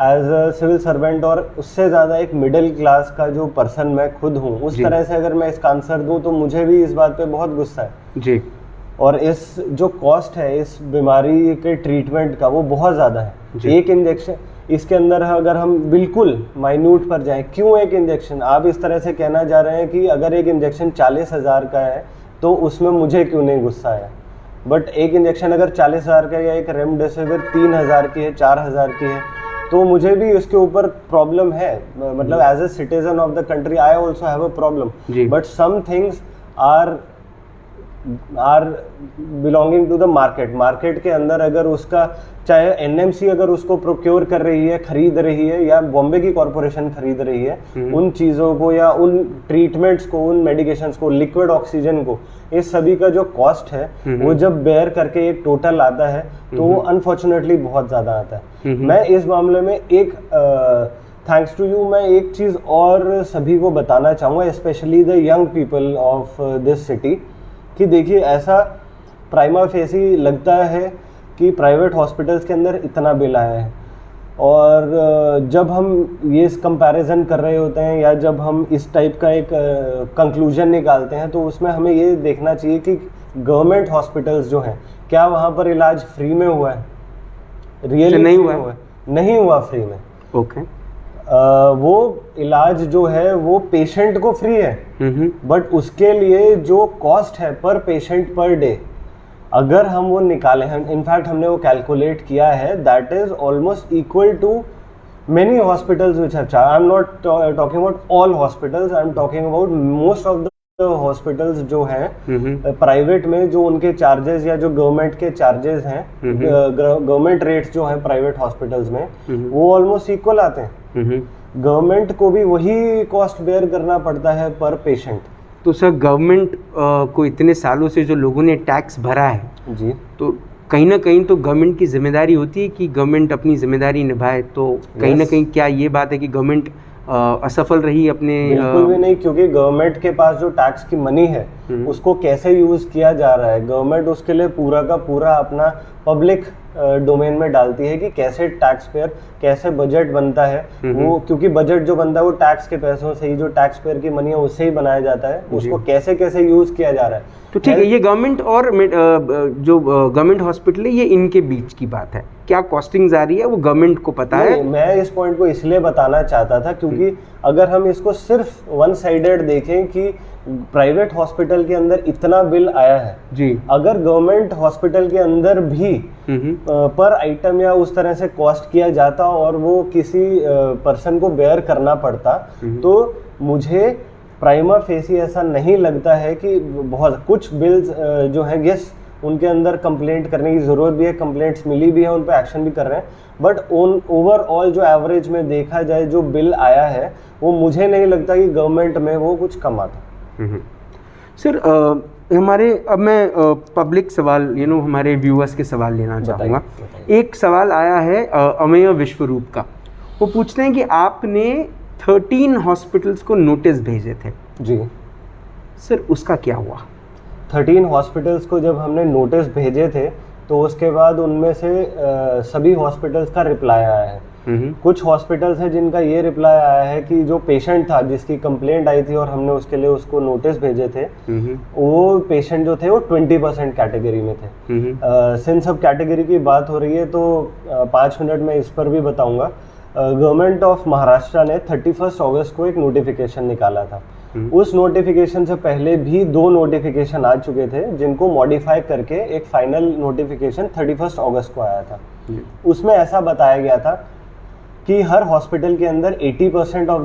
as a civil servant और उससे ज़्यादा एक मिडिल क्लास का जो पर्सन मैं खुद हूँ, उस तरह से अगर मैं इसका आंसर दूँ तो मुझे भी इस बात पे बहुत गुस्सा है जी। और इस जो कॉस्ट है इस बीमारी के ट्रीटमेंट का वो बहुत ज़्यादा है। एक इंजेक्शन इसके अंदर अगर हम बिल्कुल माइन्यूट पर जाएं, क्यों एक इंजेक्शन, आप इस तरह से कहना जा रहे हैं कि अगर एक इंजेक्शन 40,000 का है तो उसमें मुझे क्यों नहीं गुस्सा आया, बट एक इंजेक्शन अगर 40,000 का या एक रेमडेसिविर 3,000 की है, 4,000 की है, तो मुझे भी उसके ऊपर प्रॉब्लम है। मतलब as a citizen of the country I also have a problem, but some things are belonging to the market के अंदर अगर उसका चाहे एनएमसी अगर उसको प्रोक्योर कर रही है, खरीद रही है, या बॉम्बे की कॉरपोरेशन खरीद रही है उन चीज़ों को या उन ट्रीटमेंट्स को, उन मेडिकेशंस को, लिक्विड ऑक्सीजन को, इस सभी का जो कॉस्ट है वो जब बेयर करके एक टोटल आता है तो वो अनफॉर्चुनेटली बहुत ज़्यादा आता है। मैं इस मामले में एक थैंक्स टू यू मैं एक चीज़ और सभी को बताना चाहूँगा, specially the young people of this city, कि देखिए ऐसा प्राइमा फेसी लगता है कि प्राइवेट हॉस्पिटल्स के अंदर इतना बिल आया है, और जब हम ये कंपैरिजन कर रहे होते हैं या जब हम इस टाइप का एक कंक्लूजन निकालते हैं तो उसमें हमें ये देखना चाहिए कि गवर्नमेंट हॉस्पिटल्स जो हैं क्या वहाँ पर इलाज फ्री में हुआ है? रियली नहीं हुआ है, नहीं हुआ फ्री में। ओके वो इलाज जो है वो पेशेंट को फ्री है, बट उसके लिए जो कॉस्ट है पर पेशेंट पर डे अगर हम वो निकालें, इनफैक्ट हमने वो कैलकुलेट किया है, that is almost equal to many hospitals which have charge. I am not talking about all hospitals, I am talking about most of the hospitals जो हैं प्राइवेट में, जो उनके चार्जेस या जो गवर्नमेंट के चार्जेस हैं, गवर्नमेंट रेट्स जो हैं प्राइवेट हॉस्पिटल्स में वो ऑलमोस्ट इक्वल आते हैं। गवर्नमेंट को भी वही कॉस्ट बेयर करना पड़ता है पर पेशेंट। तो सर गवर्नमेंट को इतने सालों से जो लोगों ने टैक्स भरा है जी, तो कहीं ना कहीं तो गवर्नमेंट की जिम्मेदारी होती है कि गवर्नमेंट अपनी जिम्मेदारी निभाए। तो कहीं ना कहीं क्या ये बात है कि गवर्नमेंट असफल रही अपने? बिल्कुल भी नहीं, क्योंकि गवर्नमेंट के पास जो टैक्स की मनी है उसको कैसे यूज किया जा रहा है, गवर्नमेंट उसके लिए पूरा का पूरा अपना पब्लिक डोमेन में डालती है कि कैसे टैक्स पेयर, कैसे बजट बनता है वो, क्योंकि बजट जो बनता है वो टैक्स के पैसों से ही, जो टैक्स पेयर की मनी है उससे ही बनाया जाता है, उसको कैसे कैसे यूज किया जा रहा है। तो ठीक है, ये गवर्नमेंट और जो गवर्नमेंट हॉस्पिटल है ये इनके बीच की बात है, क्या कॉस्टिंग आ रही है वो गवर्नमेंट को पता है। मैं इस पॉइंट को इसलिए बताना चाहता था क्योंकि अगर हम इसको सिर्फ वन साइडेड देखें कि प्राइवेट हॉस्पिटल के अंदर इतना बिल आया है जी, अगर गवर्नमेंट हॉस्पिटल के अंदर भी पर आइटम या उस तरह से कॉस्ट किया जाता और वो किसी पर्सन को बेयर करना पड़ता, तो मुझे प्राइमा फेसी ऐसा नहीं लगता है कि बहुत कुछ बिल्स जो हैं, यस उनके अंदर कंप्लेंट करने की ज़रूरत भी है, कंप्लेंट्स मिली भी है, उन पर एक्शन भी कर रहे हैं, बट ओवरऑल जो एवरेज में देखा जाए जो बिल आया है वो मुझे नहीं लगता कि गवर्नमेंट में वो कुछ कम आता। सर हमारे अब मैं पब्लिक सवाल हमारे व्यूअर्स के सवाल लेना चाहूँगा। एक सवाल आया है अमेय विश्वरूप का, वो पूछते हैं कि आपने 13 हॉस्पिटल्स को नोटिस भेजे थे जी सर, उसका क्या हुआ? 13 हॉस्पिटल्स को जब हमने नोटिस भेजे थे तो उसके बाद उनमें से सभी हॉस्पिटल्स का रिप्लाई आया है। कुछ हॉस्पिटल्स हैं जिनका ये रिप्लाई आया है कि जो पेशेंट था जिसकी कंप्लेंट आई थी और हमने उसके लिए उसको नोटिस भेजे थे, वो पेशेंट जो थे वो 20% कैटेगरी में थे। सिंस अब कैटेगरी की बात हो रही है तो 5 मिनट में इस पर भी बताऊंगा। गवर्नमेंट ऑफ महाराष्ट्र ने 31 अगस्त को एक नोटिफिकेशन निकाला था। उस नोटिफिकेशन से पहले भी 2 नोटिफिकेशन आ चुके थे जिनको मॉडिफाई करके एक फाइनल नोटिफिकेशन 31 अगस्त को आया था। उसमें ऐसा बताया गया था कि हर हॉस्पिटल के अंदर 80% ऑफ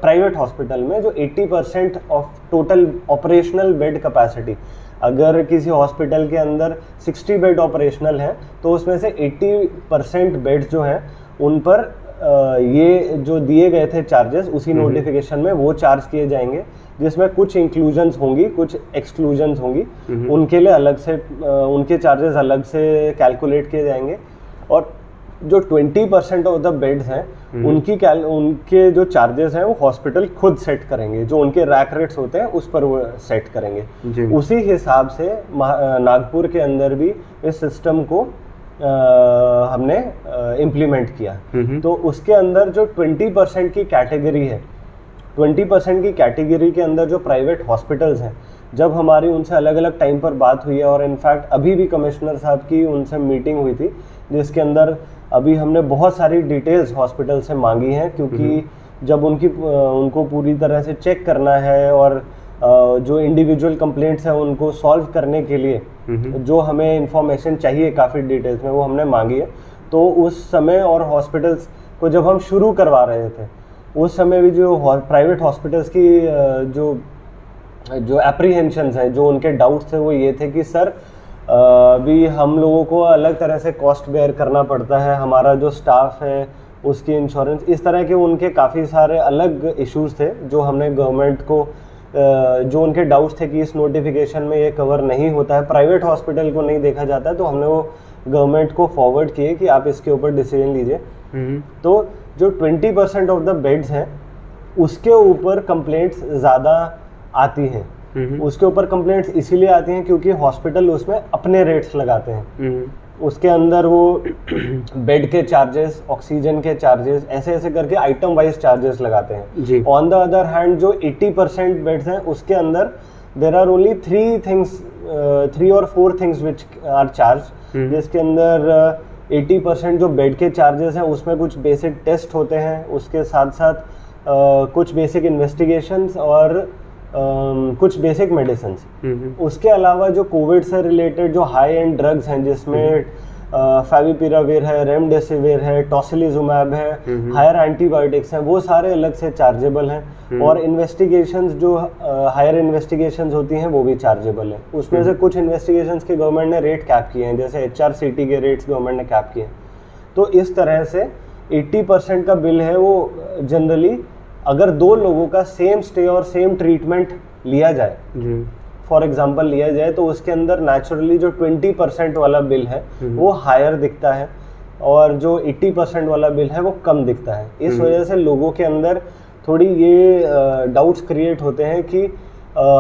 प्राइवेट हॉस्पिटल में जो 80% of total operational bed capacity, अगर किसी हॉस्पिटल के अंदर 60 बेड ऑपरेशनल है तो उसमें से 80% बेड्स जो हैं उन पर ये जो दिए गए थे चार्जेस उसी नोटिफिकेशन में वो चार्ज किए जाएंगे, जिसमें कुछ इंक्लूजन्स होंगी, कुछ एक्सक्लूजन्स होंगी, उनके लिए अलग से उनके चार्जेस अलग से कैलकुलेट किए जाएंगे। और जो 20% ऑफ द बेड्स हैं उनके जो चार्जेस हैं वो हॉस्पिटल खुद सेट करेंगे, जो उनके रैक रेट्स होते हैं उस पर वो सेट करेंगे। उसी हिसाब से नागपुर के अंदर भी इस सिस्टम को हमने इम्प्लीमेंट किया। तो उसके अंदर जो 20% की कैटेगरी है, 20% की कैटेगरी के अंदर जो प्राइवेट हॉस्पिटल्स हैं, जब हमारी उनसे अलग अलग टाइम पर बात हुई है और इनफैक्ट अभी भी कमिश्नर साहब की उनसे मीटिंग हुई थी जिसके अंदर अभी हमने बहुत सारी डिटेल्स हॉस्पिटल से मांगी हैं, क्योंकि जब उनको पूरी तरह से चेक करना है और जो इंडिविजुअल कंप्लेंट्स हैं उनको सॉल्व करने के लिए जो हमें इंफॉर्मेशन चाहिए काफ़ी डिटेल्स में वो हमने मांगी है। तो उस समय और हॉस्पिटल्स को जब हम शुरू करवा रहे थे उस समय भी जो प्राइवेट हॉस्पिटल्स की जो एप्रीहेंशंस हैं, जो उनके डाउट्स थे वो ये थे कि सर भी हम लोगों को अलग तरह से कॉस्ट बेयर करना पड़ता है, हमारा जो स्टाफ है उसकी इंश्योरेंस, इस तरह के उनके काफ़ी सारे अलग इश्यूज थे जो हमने गवर्नमेंट को जो उनके डाउट्स थे कि इस नोटिफिकेशन में ये कवर नहीं होता है, प्राइवेट हॉस्पिटल को नहीं देखा जाता है, तो हमने वो गवर्नमेंट को फॉरवर्ड किए कि आप इसके ऊपर डिसीजन लीजिए। तो जो 20% ऑफ द बेड्स हैं उसके ऊपर कंप्लेंट्स ज़्यादा आती हैं। उसके ऊपर कंप्लेंट्स इसीलिए आती हैं क्योंकि हॉस्पिटल उसमें अपने रेट्स लगाते हैं। उसके अंदर वो बेड के चार्जेस, ऑक्सीजन के चार्जेस, ऐसे ऐसे करके आइटम वाइज चार्जेस लगाते हैं। ऑन द अदर हैंड जो 80% बेड्स हैं उसके अंदर देर आर ओनली 3 और 4 थिंग्स विच आर चार्ज, जिसके अंदर 80% जो बेड के चार्जेस हैं उसमें कुछ बेसिक टेस्ट होते हैं, उसके साथ साथ कुछ बेसिक इन्वेस्टिगेशंस और कुछ बेसिक मेडिसिन। उसके अलावा जो कोविड से रिलेटेड जो हाई एंड ड्रग्स हैं जिसमें फैविपिराविर है, रेमडेसिविर है, टोसिलिजुमैब है, हायर एंटीबायोटिक्स हैं, वो सारे अलग से चार्जेबल हैं। और इन्वेस्टिगेशंस जो हायर इन्वेस्टिगेशंस होती हैं वो भी चार्जेबल हैं। उसमें से कुछ इन्वेस्टिगेशंस के गवर्नमेंट ने रेट कैप किए हैं, जैसे HRCT के रेट्स गवर्नमेंट ने कैप किए हैं। तो इस तरह से 80% का बिल है वो जनरली अगर 2 लोगों का सेम स्टे और सेम ट्रीटमेंट लिया जाए, फॉर एग्जांपल लिया जाए, तो उसके अंदर नेचुरली जो 20% वाला बिल है वो हायर दिखता है और जो 80% वाला बिल है वो कम दिखता है। इस वजह से लोगों के अंदर थोड़ी ये डाउट्स क्रिएट होते हैं कि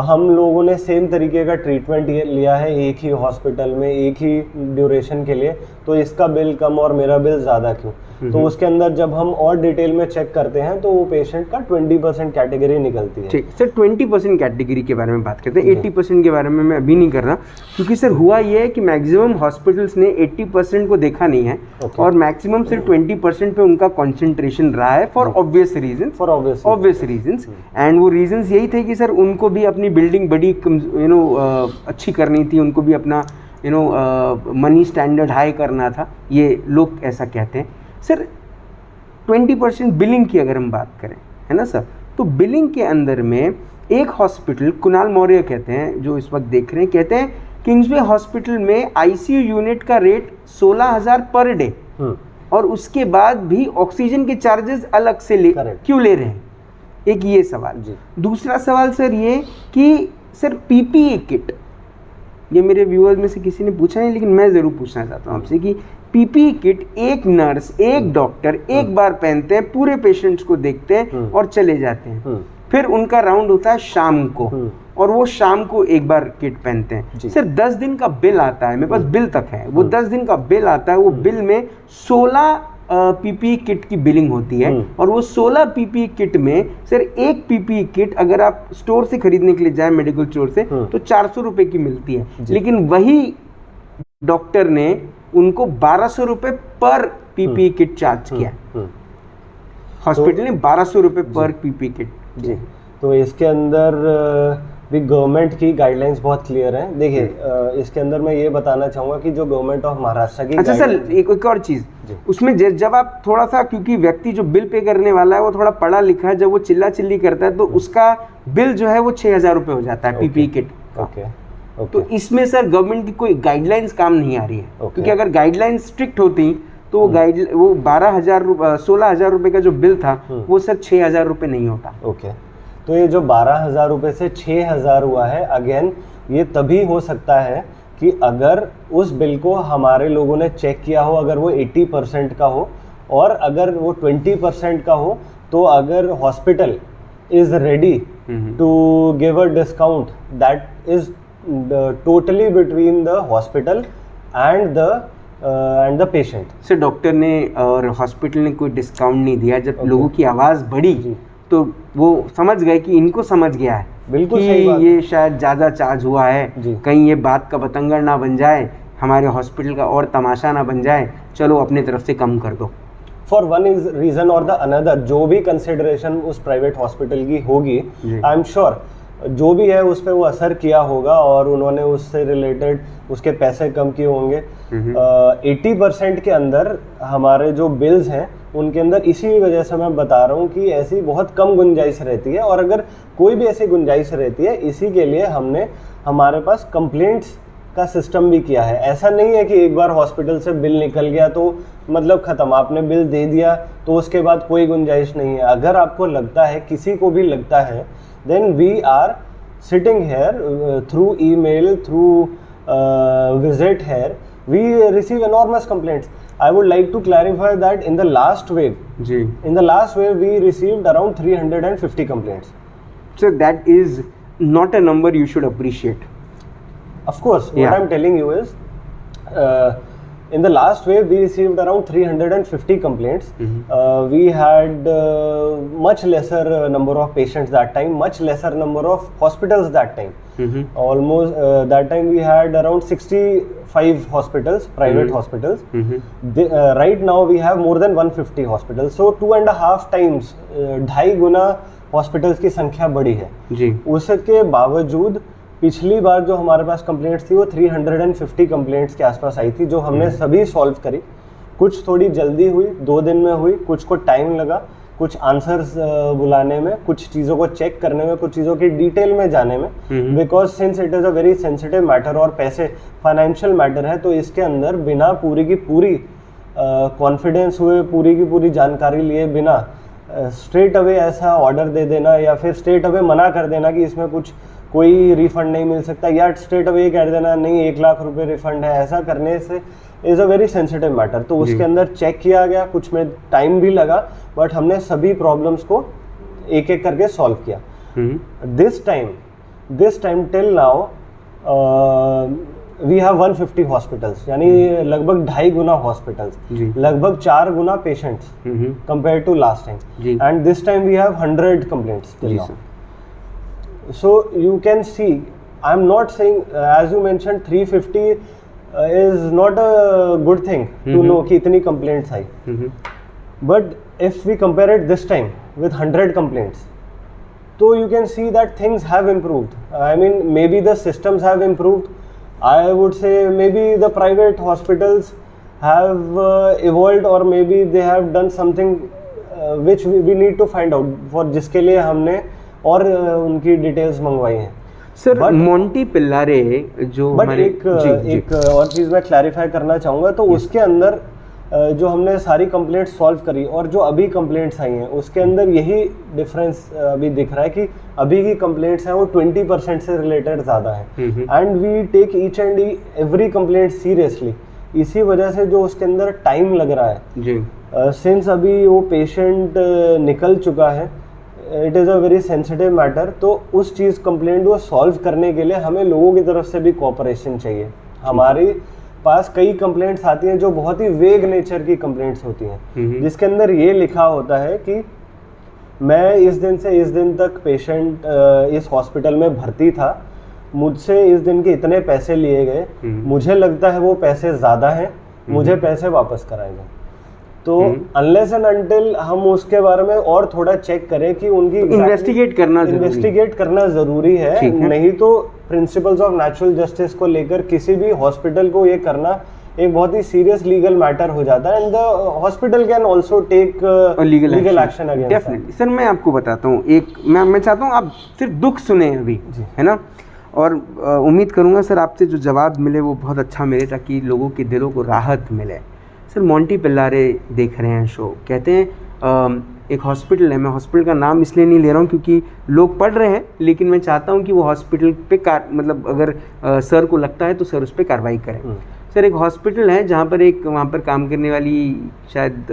हम लोगों ने सेम तरीके का ट्रीटमेंट लिया है एक ही हॉस्पिटल में एक ही ड्यूरेशन के लिए, तो इसका बिल कम और मेरा बिल ज़्यादा क्यों। तो उसके अंदर जब हम और डिटेल में चेक करते हैं तो वो पेशेंट का 20% कैटेगरी निकलती है। ठीक सर, 20% कैटेगरी के बारे में बात करते हैं। 80% के बारे में मैं अभी नहीं कर रहा, क्योंकि सर हुआ ये है कि मैक्सिमम हॉस्पिटल्स ने 80% को देखा नहीं है और मैक्सिमम सिर्फ 20% पे उनका कॉन्सेंट्रेशन रहा है फॉर ऑब्वियस रीजंस। एंड वो रीजंस यही थे कि सर उनको भी अपनी बिल्डिंग बड़ी अच्छी करनी थी, उनको भी अपना मनी स्टैंडर्ड हाई करना था, ये लोग ऐसा कहते हैं। सर 20% बिलिंग की अगर हम बात करें, है ना सर, तो बिलिंग के अंदर में एक हॉस्पिटल, कुणाल मौर्य कहते हैं जो इस वक्त देख रहे हैं, कहते हैं किंग्सवे हॉस्पिटल में ICU यूनिट का रेट 16,000 पर डे और उसके बाद भी ऑक्सीजन के चार्जेस अलग से क्यों ले रहे हैं। एक ये सवाल। दूसरा सवाल सर ये कि सर PPE किट, ये मेरे व्यूअर्स में से किसी ने पूछा नहीं लेकिन मैं ज़रूर पूछना चाहता हूँ आपसे कि PPE किट एक नर्स, एक डॉक्टर एक बार पहनते हैं, पूरे पेशेंट्स को देखते हैं और चले जाते हैं, फिर उनका राउंड होता है शाम को और वो शाम को एक बार किट पहनते हैं। सर 10 दिन का बिल आता है, मेरे पास बिल तक है, वो 10 दिन का बिल आता है, वो बिल में 16 PPE किट की बिलिंग होती है और वो 16 PPE किट में सर एक PPE किट अगर आप स्टोर से खरीदने के लिए जाए, मेडिकल स्टोर से, तो 400 रुपए की मिलती है, लेकिन वही डॉक्टर ने उनको 1200 रुपए पर PPE किट चार्ज किया। हॉस्पिटल ने 1200 रुपये पर पीपी किट। जी, तो इसके अंदर भी गवर्नमेंट की गाइडलाइंस बहुत क्लियर है। देखिए इसके अंदर मैं ये बताना चाहूँगा कि जो गवर्नमेंट ऑफ महाराष्ट्र की अच्छा सर, एक और चीज़ उसमें जब आप थोड़ा सा, क्योंकि व्यक्ति जो बिल पे करने वाला है वो थोड़ा पढ़ा लिखा है, जब वो चिल्ला चिल्ली करता है तो उसका बिल जो है वो 6000 रुपये हो जाता है पीपी किट का। तो इसमें सर गवर्नमेंट की कोई गाइडलाइंस काम नहीं आ रही है, क्योंकि अगर गाइडलाइंस स्ट्रिक्ट होती तो वो 16,000 रुपये का जो बिल था वो सर 6000 रुपये नहीं होता। ओके, तो ये जो 12,000 रुपये से 6,000 हुआ है, अगेन ये तभी हो सकता है कि अगर उस बिल को हमारे लोगों ने चेक किया हो, अगर वो 80% का हो, और अगर वो 20% का हो, तो अगर hospital is ready to give a discount that is totally between the hospital and the patient. Sir doctor ने और हॉस्पिटल ने कोई डिस्काउंट नहीं दिया। जब लोगों की आवाज़ बढ़ी तो वो समझ गए कि इनको समझ गया है बिल्कुल कि सही बात। ये शायद ज़्यादा चार्ज हुआ है, कहीं ये बात का बतंगड़ ना बन जाए, हमारे हॉस्पिटल का और तमाशा ना बन जाए, चलो अपनी तरफ से कम कर दो। फॉर वन इज रीजन और द अनदर, जो भी कंसिडरेशन उस प्राइवेट हॉस्पिटल की होगी, आई एम श्योर जो भी है उस पर वो असर किया होगा और उन्होंने उससे रिलेटेड उसके पैसे कम किए होंगे। 80% के अंदर हमारे जो बिल्स हैं उनके अंदर इसी वजह से मैं बता रहा हूँ कि ऐसी बहुत कम गुंजाइश रहती है, और अगर कोई भी ऐसी गुंजाइश रहती है, इसी के लिए हमने हमारे पास कंप्लेंट्स का सिस्टम भी किया है। ऐसा नहीं है कि एक बार हॉस्पिटल से बिल निकल गया तो मतलब ख़त्म, आपने बिल दे दिया तो उसके बाद कोई गुंजाइश नहीं है। अगर आपको लगता है, किसी को भी लगता है, then we are sitting here through email, through visit here, we receive enormous complaints. I would like to clarify that in the last wave, we received around 350 complaints. So that is not a number you should appreciate. Of course, what I'm telling you is in the last wave we received around 350 complaints. We had much lesser number of patients that time, much lesser number of hospitals that time. Almost that time we had around 65 hospitals, private hospitals. Right now we have more than 150 hospitals, so 2.5 times 2.5 गुना hospitals की संख्या बढ़ी है जी। उसके बावजूद पिछली बार जो हमारे पास कंप्लेंट्स थी वो 350 कंप्लेंट्स के आसपास आई थी, जो हमने सभी सॉल्व करी। कुछ थोड़ी जल्दी हुई, 2 दिन में हुई, कुछ को टाइम लगा, कुछ आंसर्स बुलाने में, कुछ चीज़ों को चेक करने में, कुछ चीज़ों की डिटेल में जाने में, because since it is a very sensitive matter और पैसे फाइनेंशियल मैटर है, तो इसके अंदर बिना पूरी की पूरी कॉन्फिडेंस हुए, पूरी की पूरी जानकारी लिए बिना स्ट्रेट अवे ऐसा ऑर्डर दे देना या फिर स्ट्रेट अवे मना कर देना कि इसमें कुछ कोई रिफंड नहीं मिल सकता, या स्ट्रेट अवे ये कह देना नहीं 1 लाख रुपए रिफंड है, ऐसा करने से is a very sensitive matter. तो उसके अंदर चेक किया गया, कुछ में टाइम भी लगा, बट हमने सभी प्रॉब्लम्स को एक एक करके सॉल्व किया। This time till now we have 150 hospitals, यानी लगभग 2.5 गुना हॉस्पिटल्स, लगभग 4 गुना patients compare to last time, and this time we have 100 complaints till now. So you can see, I'm not saying, as you mentioned, 350 is not a good thing to know कि इतनी complaints I, but if we compare it this time with 100 complaints, so you can see that things have improved. I mean, maybe the systems have improved. I would say maybe the private hospitals have evolved, or maybe they have done something which we need to find out, for जिसके लिए हमने और उनकी details मंगवाई हैं। Sir Monty पिल्लारे जो हमारे एक और चीज़ मैं क्लैरिफाई करना चाहूँगा, तो उसके अंदर जो हमने सारी कंप्लेंट्स सॉल्व करी और जो अभी कंप्लेंट्स आई हैं उसके अंदर यही डिफरेंस अभी दिख रहा है कि अभी की कंप्लेंट्स हैं वो 20% से रिलेटेड ज़्यादा है, and we take each and every complaint seriously. इसी वजह से जो उसके अंदर टाइम लग रहा है जी, सिंस अभी वो पेशेंट निकल चुका है, it is a very sensitive matter, तो उस चीज़ कंप्लेंट को सॉल्व करने के लिए हमें लोगों की तरफ से भी कोऑपरेशन चाहिए। हमारे पास कई कंप्लेंट्स आती हैं जो बहुत ही वेग नेचर की कंप्लेंट्स होती हैं, जिसके अंदर ये लिखा होता है कि मैं इस दिन से इस दिन तक पेशेंट इस हॉस्पिटल में भर्ती था, मुझसे इस दिन के इतने पैसे लिए गए, मुझे लगता है वो पैसे ज़्यादा हैं, मुझे पैसे वापस कराए गए। तो अनलेस एंड अनटिल हम उसके बारे में और थोड़ा चेक करें कि उनकी इन्वेस्टिगेट करना जरूरी है। नहीं तो प्रिंसिपल्स ऑफ नेचुरल जस्टिस को लेकर किसी भी हॉस्पिटल को ये करना एक बहुत ही सीरियस लीगल मैटर हो जाता है, and the hospital can also take legal action against. Definitely sir, मैं आपको बताता हूँ, मैं चाहता हूँ आप सिर्फ दुख सुने अभी, है ना, और उम्मीद करूँगा सर आपसे जो जवाब मिले वो बहुत अच्छा मिले ताकि लोगों के दिलों को राहत मिले। सर मोंटी पिल्लारे देख रहे हैं शो, कहते हैं एक हॉस्पिटल है, मैं हॉस्पिटल का नाम इसलिए नहीं ले रहा हूँ क्योंकि लोग पढ़ रहे हैं, लेकिन मैं चाहता हूँ कि वो हॉस्पिटल पे मतलब अगर सर को लगता है तो सर उस पर कार्रवाई करें। सर एक हॉस्पिटल है जहाँ पर वहाँ पर काम करने वाली शायद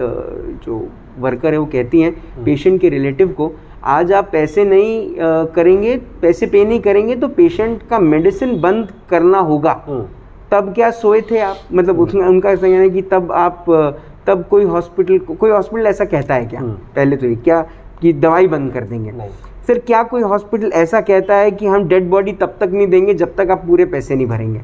जो वर्कर है वो कहती हैं पेशेंट के रिलेटिव को, आज आप पैसे नहीं करेंगे, पैसे पे नहीं करेंगे तो पेशेंट का मेडिसिन बंद करना होगा। तब क्या सोए थे आप? मतलब उनका ऐसा कहना है कि तब कोई हॉस्पिटल ऐसा कहता है क्या? पहले तो ये क्या कि दवाई बंद कर देंगे? नहीं सर, क्या कोई हॉस्पिटल ऐसा कहता है कि हम डेड बॉडी तब तक नहीं देंगे जब तक आप पूरे पैसे नहीं भरेंगे?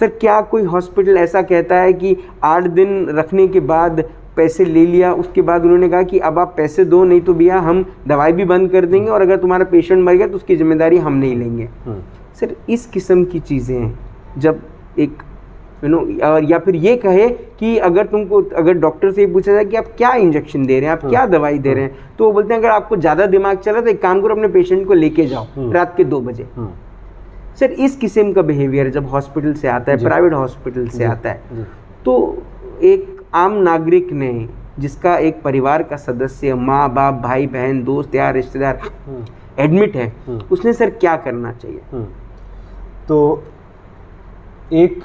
सर क्या कोई हॉस्पिटल ऐसा कहता है कि 8 दिन रखने के बाद पैसे ले लिया, उसके बाद उन्होंने कहा कि अब आप पैसे दो, नहीं तो भैया हम दवाई भी बंद कर देंगे और अगर तुम्हारा पेशेंट मर गया तो उसकी जिम्मेदारी हम नहीं लेंगे? सर इस किस्म की चीज़ें हैं जब एक या फिर ये कहे कि अगर डॉक्टर से ये पूछा जाए कि आप क्या इंजेक्शन दे रहे हैं, आप क्या दवाई दे रहे हैं, तो वो बोलते हैं अगर आपको ज़्यादा दिमाग चला तो एक काम करो, अपने पेशेंट को लेके जाओ रात के 2 बजे। सर इस किस्म का बिहेवियर जब हॉस्पिटल से आता है, प्राइवेट हॉस्पिटल से आता है, तो एक आम नागरिक ने, जिसका एक परिवार का सदस्य, माँ बाप, भाई बहन, दोस्त यार रिश्तेदार एडमिट है, उसने सर क्या करना चाहिए? तो एक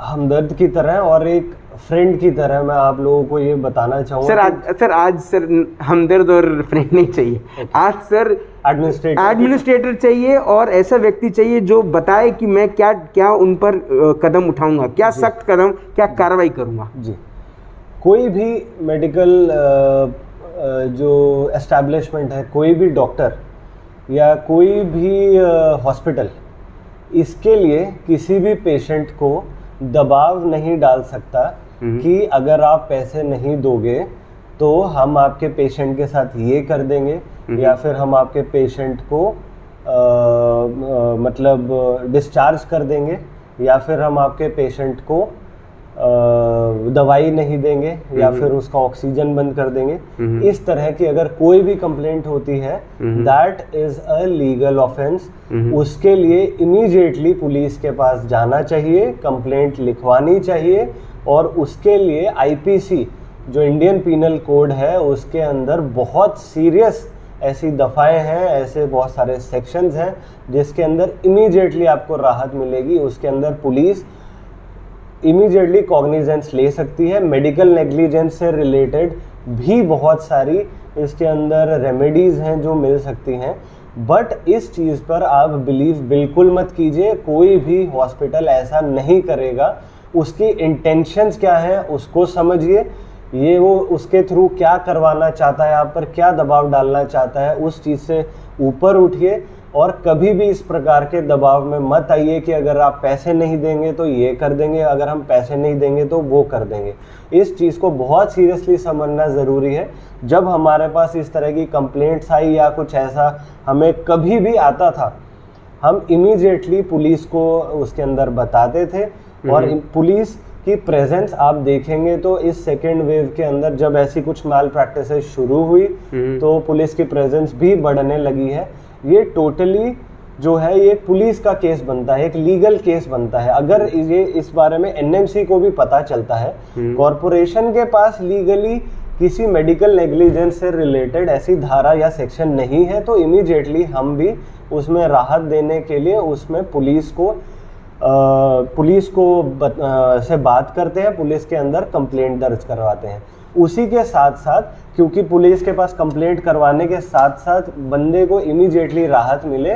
हमदर्द की तरह और एक फ्रेंड की तरह मैं आप लोगों को ये बताना चाहूँगा सर आज हमदर्द और फ्रेंड नहीं चाहिए। आज सर एडमिनिस्ट्रेटर चाहिए और ऐसा व्यक्ति चाहिए जो बताए कि मैं क्या उन पर कदम उठाऊंगा, क्या सख्त कदम, क्या कार्रवाई करूंगा। जी, कोई भी मेडिकल जो एस्टैब्लिशमेंट है, कोई भी डॉक्टर या कोई भी हॉस्पिटल, इसके लिए किसी भी पेशेंट को दबाव नहीं डाल सकता कि अगर आप पैसे नहीं दोगे तो हम आपके पेशेंट के साथ ये कर देंगे या फिर हम आपके पेशेंट को मतलब डिस्चार्ज कर देंगे या फिर हम आपके पेशेंट को दवाई नहीं देंगे या फिर उसका ऑक्सीजन बंद कर देंगे। इस तरह की अगर कोई भी कंप्लेंट होती है, that is a legal offence. उसके लिए इमीडिएटली पुलिस के पास जाना चाहिए, कंप्लेंट लिखवानी चाहिए और उसके लिए आईपीसी जो इंडियन पीनल कोड है उसके अंदर बहुत सीरियस ऐसी दफ़ाएं हैं, ऐसे बहुत सारे सेक्शंस हैं जिसके अंदर इमीडिएटली आपको राहत मिलेगी। उसके अंदर पुलिस इमीडिएटली कॉग्निजेंस ले सकती है। मेडिकल नेग्लिजेंस से रिलेटेड भी बहुत सारी इसके अंदर रेमेडीज़ हैं जो मिल सकती हैं। बट इस चीज़ पर आप बिलीव बिल्कुल मत कीजिए, कोई भी हॉस्पिटल ऐसा नहीं करेगा। उसकी इंटेंशंस क्या हैं उसको समझिए, ये वो उसके थ्रू क्या करवाना चाहता है, आप पर क्या दबाव डालना चाहता है, उस चीज़ से ऊपर उठिए और कभी भी इस प्रकार के दबाव में मत आइए कि अगर आप पैसे नहीं देंगे तो ये कर देंगे, अगर हम पैसे नहीं देंगे तो वो कर देंगे। इस चीज़ को बहुत सीरियसली समझना ज़रूरी है। जब हमारे पास इस तरह की कंप्लेंट्स आई या कुछ ऐसा हमें कभी भी आता था, हम इमीडिएटली पुलिस को उसके अंदर बताते थे और पुलिस की प्रेजेंस आप देखेंगे तो इस सेकेंड वेव के अंदर जब ऐसी कुछ मैल प्रैक्टिसेस शुरू हुई तो पुलिस की प्रेजेंस भी बढ़ने लगी है। ये टोटली जो है ये पुलिस का केस बनता है, एक लीगल केस बनता है। अगर ये इस बारे में एनएमसी को भी पता चलता है, कॉरपोरेशन के पास लीगली किसी मेडिकल नेग्लिजेंस से रिलेटेड ऐसी धारा या सेक्शन नहीं है, तो इमीडिएटली हम भी उसमें राहत देने के लिए उसमें पुलिस को से बात करते हैं, पुलिस के अंदर कंप्लेंट दर्ज करवाते हैं। उसी के साथ साथ क्योंकि पुलिस के पास कंप्लेंट करवाने के साथ साथ बंदे को इमीडिएटली राहत मिले,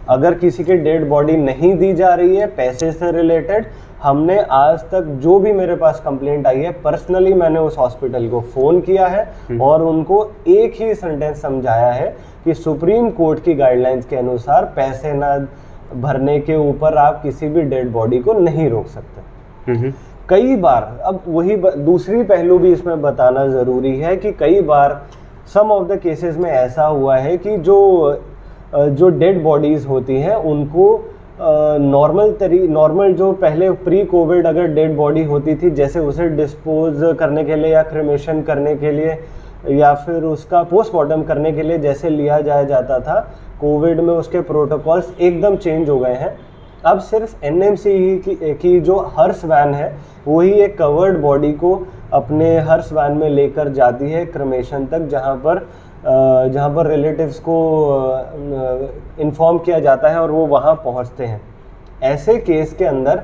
अगर किसी की डेड बॉडी नहीं दी जा रही है पैसे से रिलेटेड, हमने आज तक जो भी मेरे पास कंप्लेंट आई है पर्सनली मैंने उस हॉस्पिटल को फ़ोन किया है और उनको एक ही सेंटेंस समझाया है कि सुप्रीम कोर्ट की गाइडलाइंस के अनुसार पैसे ना भरने के ऊपर आप किसी भी डेड बॉडी को नहीं रोक सकते। कई बार, अब वही दूसरी पहलू भी इसमें बताना ज़रूरी है कि कई बार सम ऑफ द केसेस में ऐसा हुआ है कि जो डेड बॉडीज़ होती हैं उनको नॉर्मल जो पहले प्री कोविड अगर डेड बॉडी होती थी, जैसे उसे डिस्पोज करने के लिए या क्रिमेशन करने के लिए या फिर उसका पोस्टमार्टम करने के लिए जैसे लिया जाता था, कोविड में उसके प्रोटोकॉल्स एकदम चेंज हो गए हैं। अब सिर्फ एनएमसी की जो हर्ष वैन है वही एक कवर्ड बॉडी को अपने हर्ष वैन में लेकर जाती है क्रिमेशन तक, जहाँ पर रिलेटिव्स को इन्फॉर्म किया जाता है और वो वहाँ पहुँचते हैं। ऐसे केस के अंदर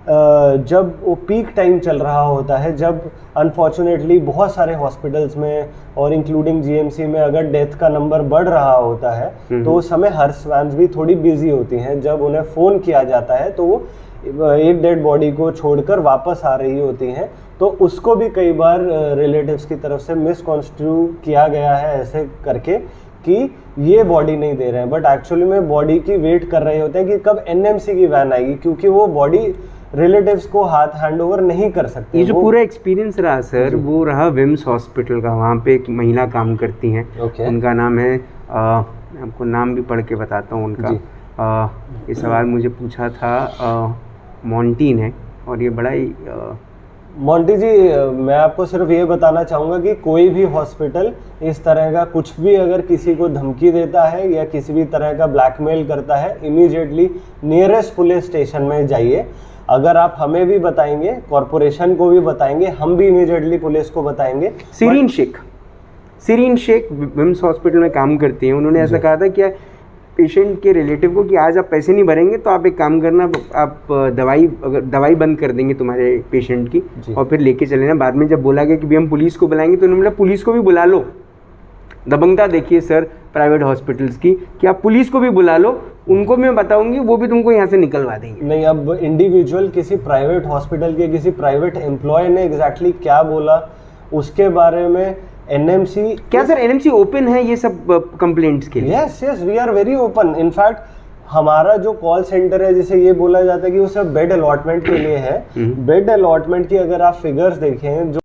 जब वो पीक टाइम चल रहा होता है, जब अनफॉर्चुनेटली बहुत सारे हॉस्पिटल्स में और इंक्लूडिंग जीएमसी में अगर डेथ का नंबर बढ़ रहा होता है तो उस समय हर्ष वैन्स भी थोड़ी बिजी होती हैं। जब उन्हें फ़ोन किया जाता है तो वो एक डेड बॉडी को छोड़कर वापस आ रही होती हैं, तो उसको भी कई बार रिलेटिव्स की तरफ से मिसकॉन्स्ट्रू किया गया है ऐसे करके कि ये बॉडी नहीं दे रहे हैं, बट एक्चुअली में बॉडी की वेट कर रहे होते हैं कि कब एनएमसी की वैन आएगी, क्योंकि वो बॉडी रिलेटिव्स को हाथ हैंडओवर नहीं कर सकते। ये जो पूरा एक्सपीरियंस रहा सर, वो रहा विम्स हॉस्पिटल का। वहाँ पे एक महिला काम करती हैं, उनका नाम है आपको नाम भी पढ़ के बताता हूँ उनका। ये सवाल मुझे पूछा था मोंटी ने, और ये बड़ा ही मोंटी जी, मैं आपको सिर्फ ये बताना चाहूँगा कि कोई भी हॉस्पिटल इस तरह का कुछ भी अगर किसी को धमकी देता है या किसी भी तरह का ब्लैकमेल करता है, इमीडिएटली नियरेस्ट पुलिस स्टेशन में जाइए। अगर आप हमें भी बताएंगे, कॉरपोरेशन को भी बताएंगे, हम भी इमीडिएटली पुलिस को बताएंगे। सीरीन शेख विम्स हॉस्पिटल में काम करती हैं। उन्होंने ऐसा कहा था कि पेशेंट के रिलेटिव को कि आज आप पैसे नहीं भरेंगे तो आप एक काम करना, आप दवाई बंद कर देंगे तुम्हारे पेशेंट की और फिर लेके चले ना। बाद में जब बोला गया कि भी हम पुलिस को बुलाएंगे तो उन्होंने बोला पुलिस को भी बुला लो। दबंगता देखिए सर प्राइवेट हॉस्पिटल्स की, कि आप पुलिस को भी बुला लो, उनको मैं बताऊंगी, वो भी तुमको यहाँ से निकलवा देंगे। नहीं, अब इंडिविजुअल किसी प्राइवेट हॉस्पिटल के किसी प्राइवेट एम्प्लॉय ने एग्जैक्टली क्या बोला उसके बारे में एनएमसी, क्या सर एनएमसी ओपन है ये सब कंप्लेंट्स के लिए? Yes, we are very open. In fact हमारा जो कॉल सेंटर है, जिसे ये बोला जाता है कि वो सिर्फ बेड अलॉटमेंट के लिए है, बेड अलॉटमेंट की अगर आप फिगर्स देखें, जो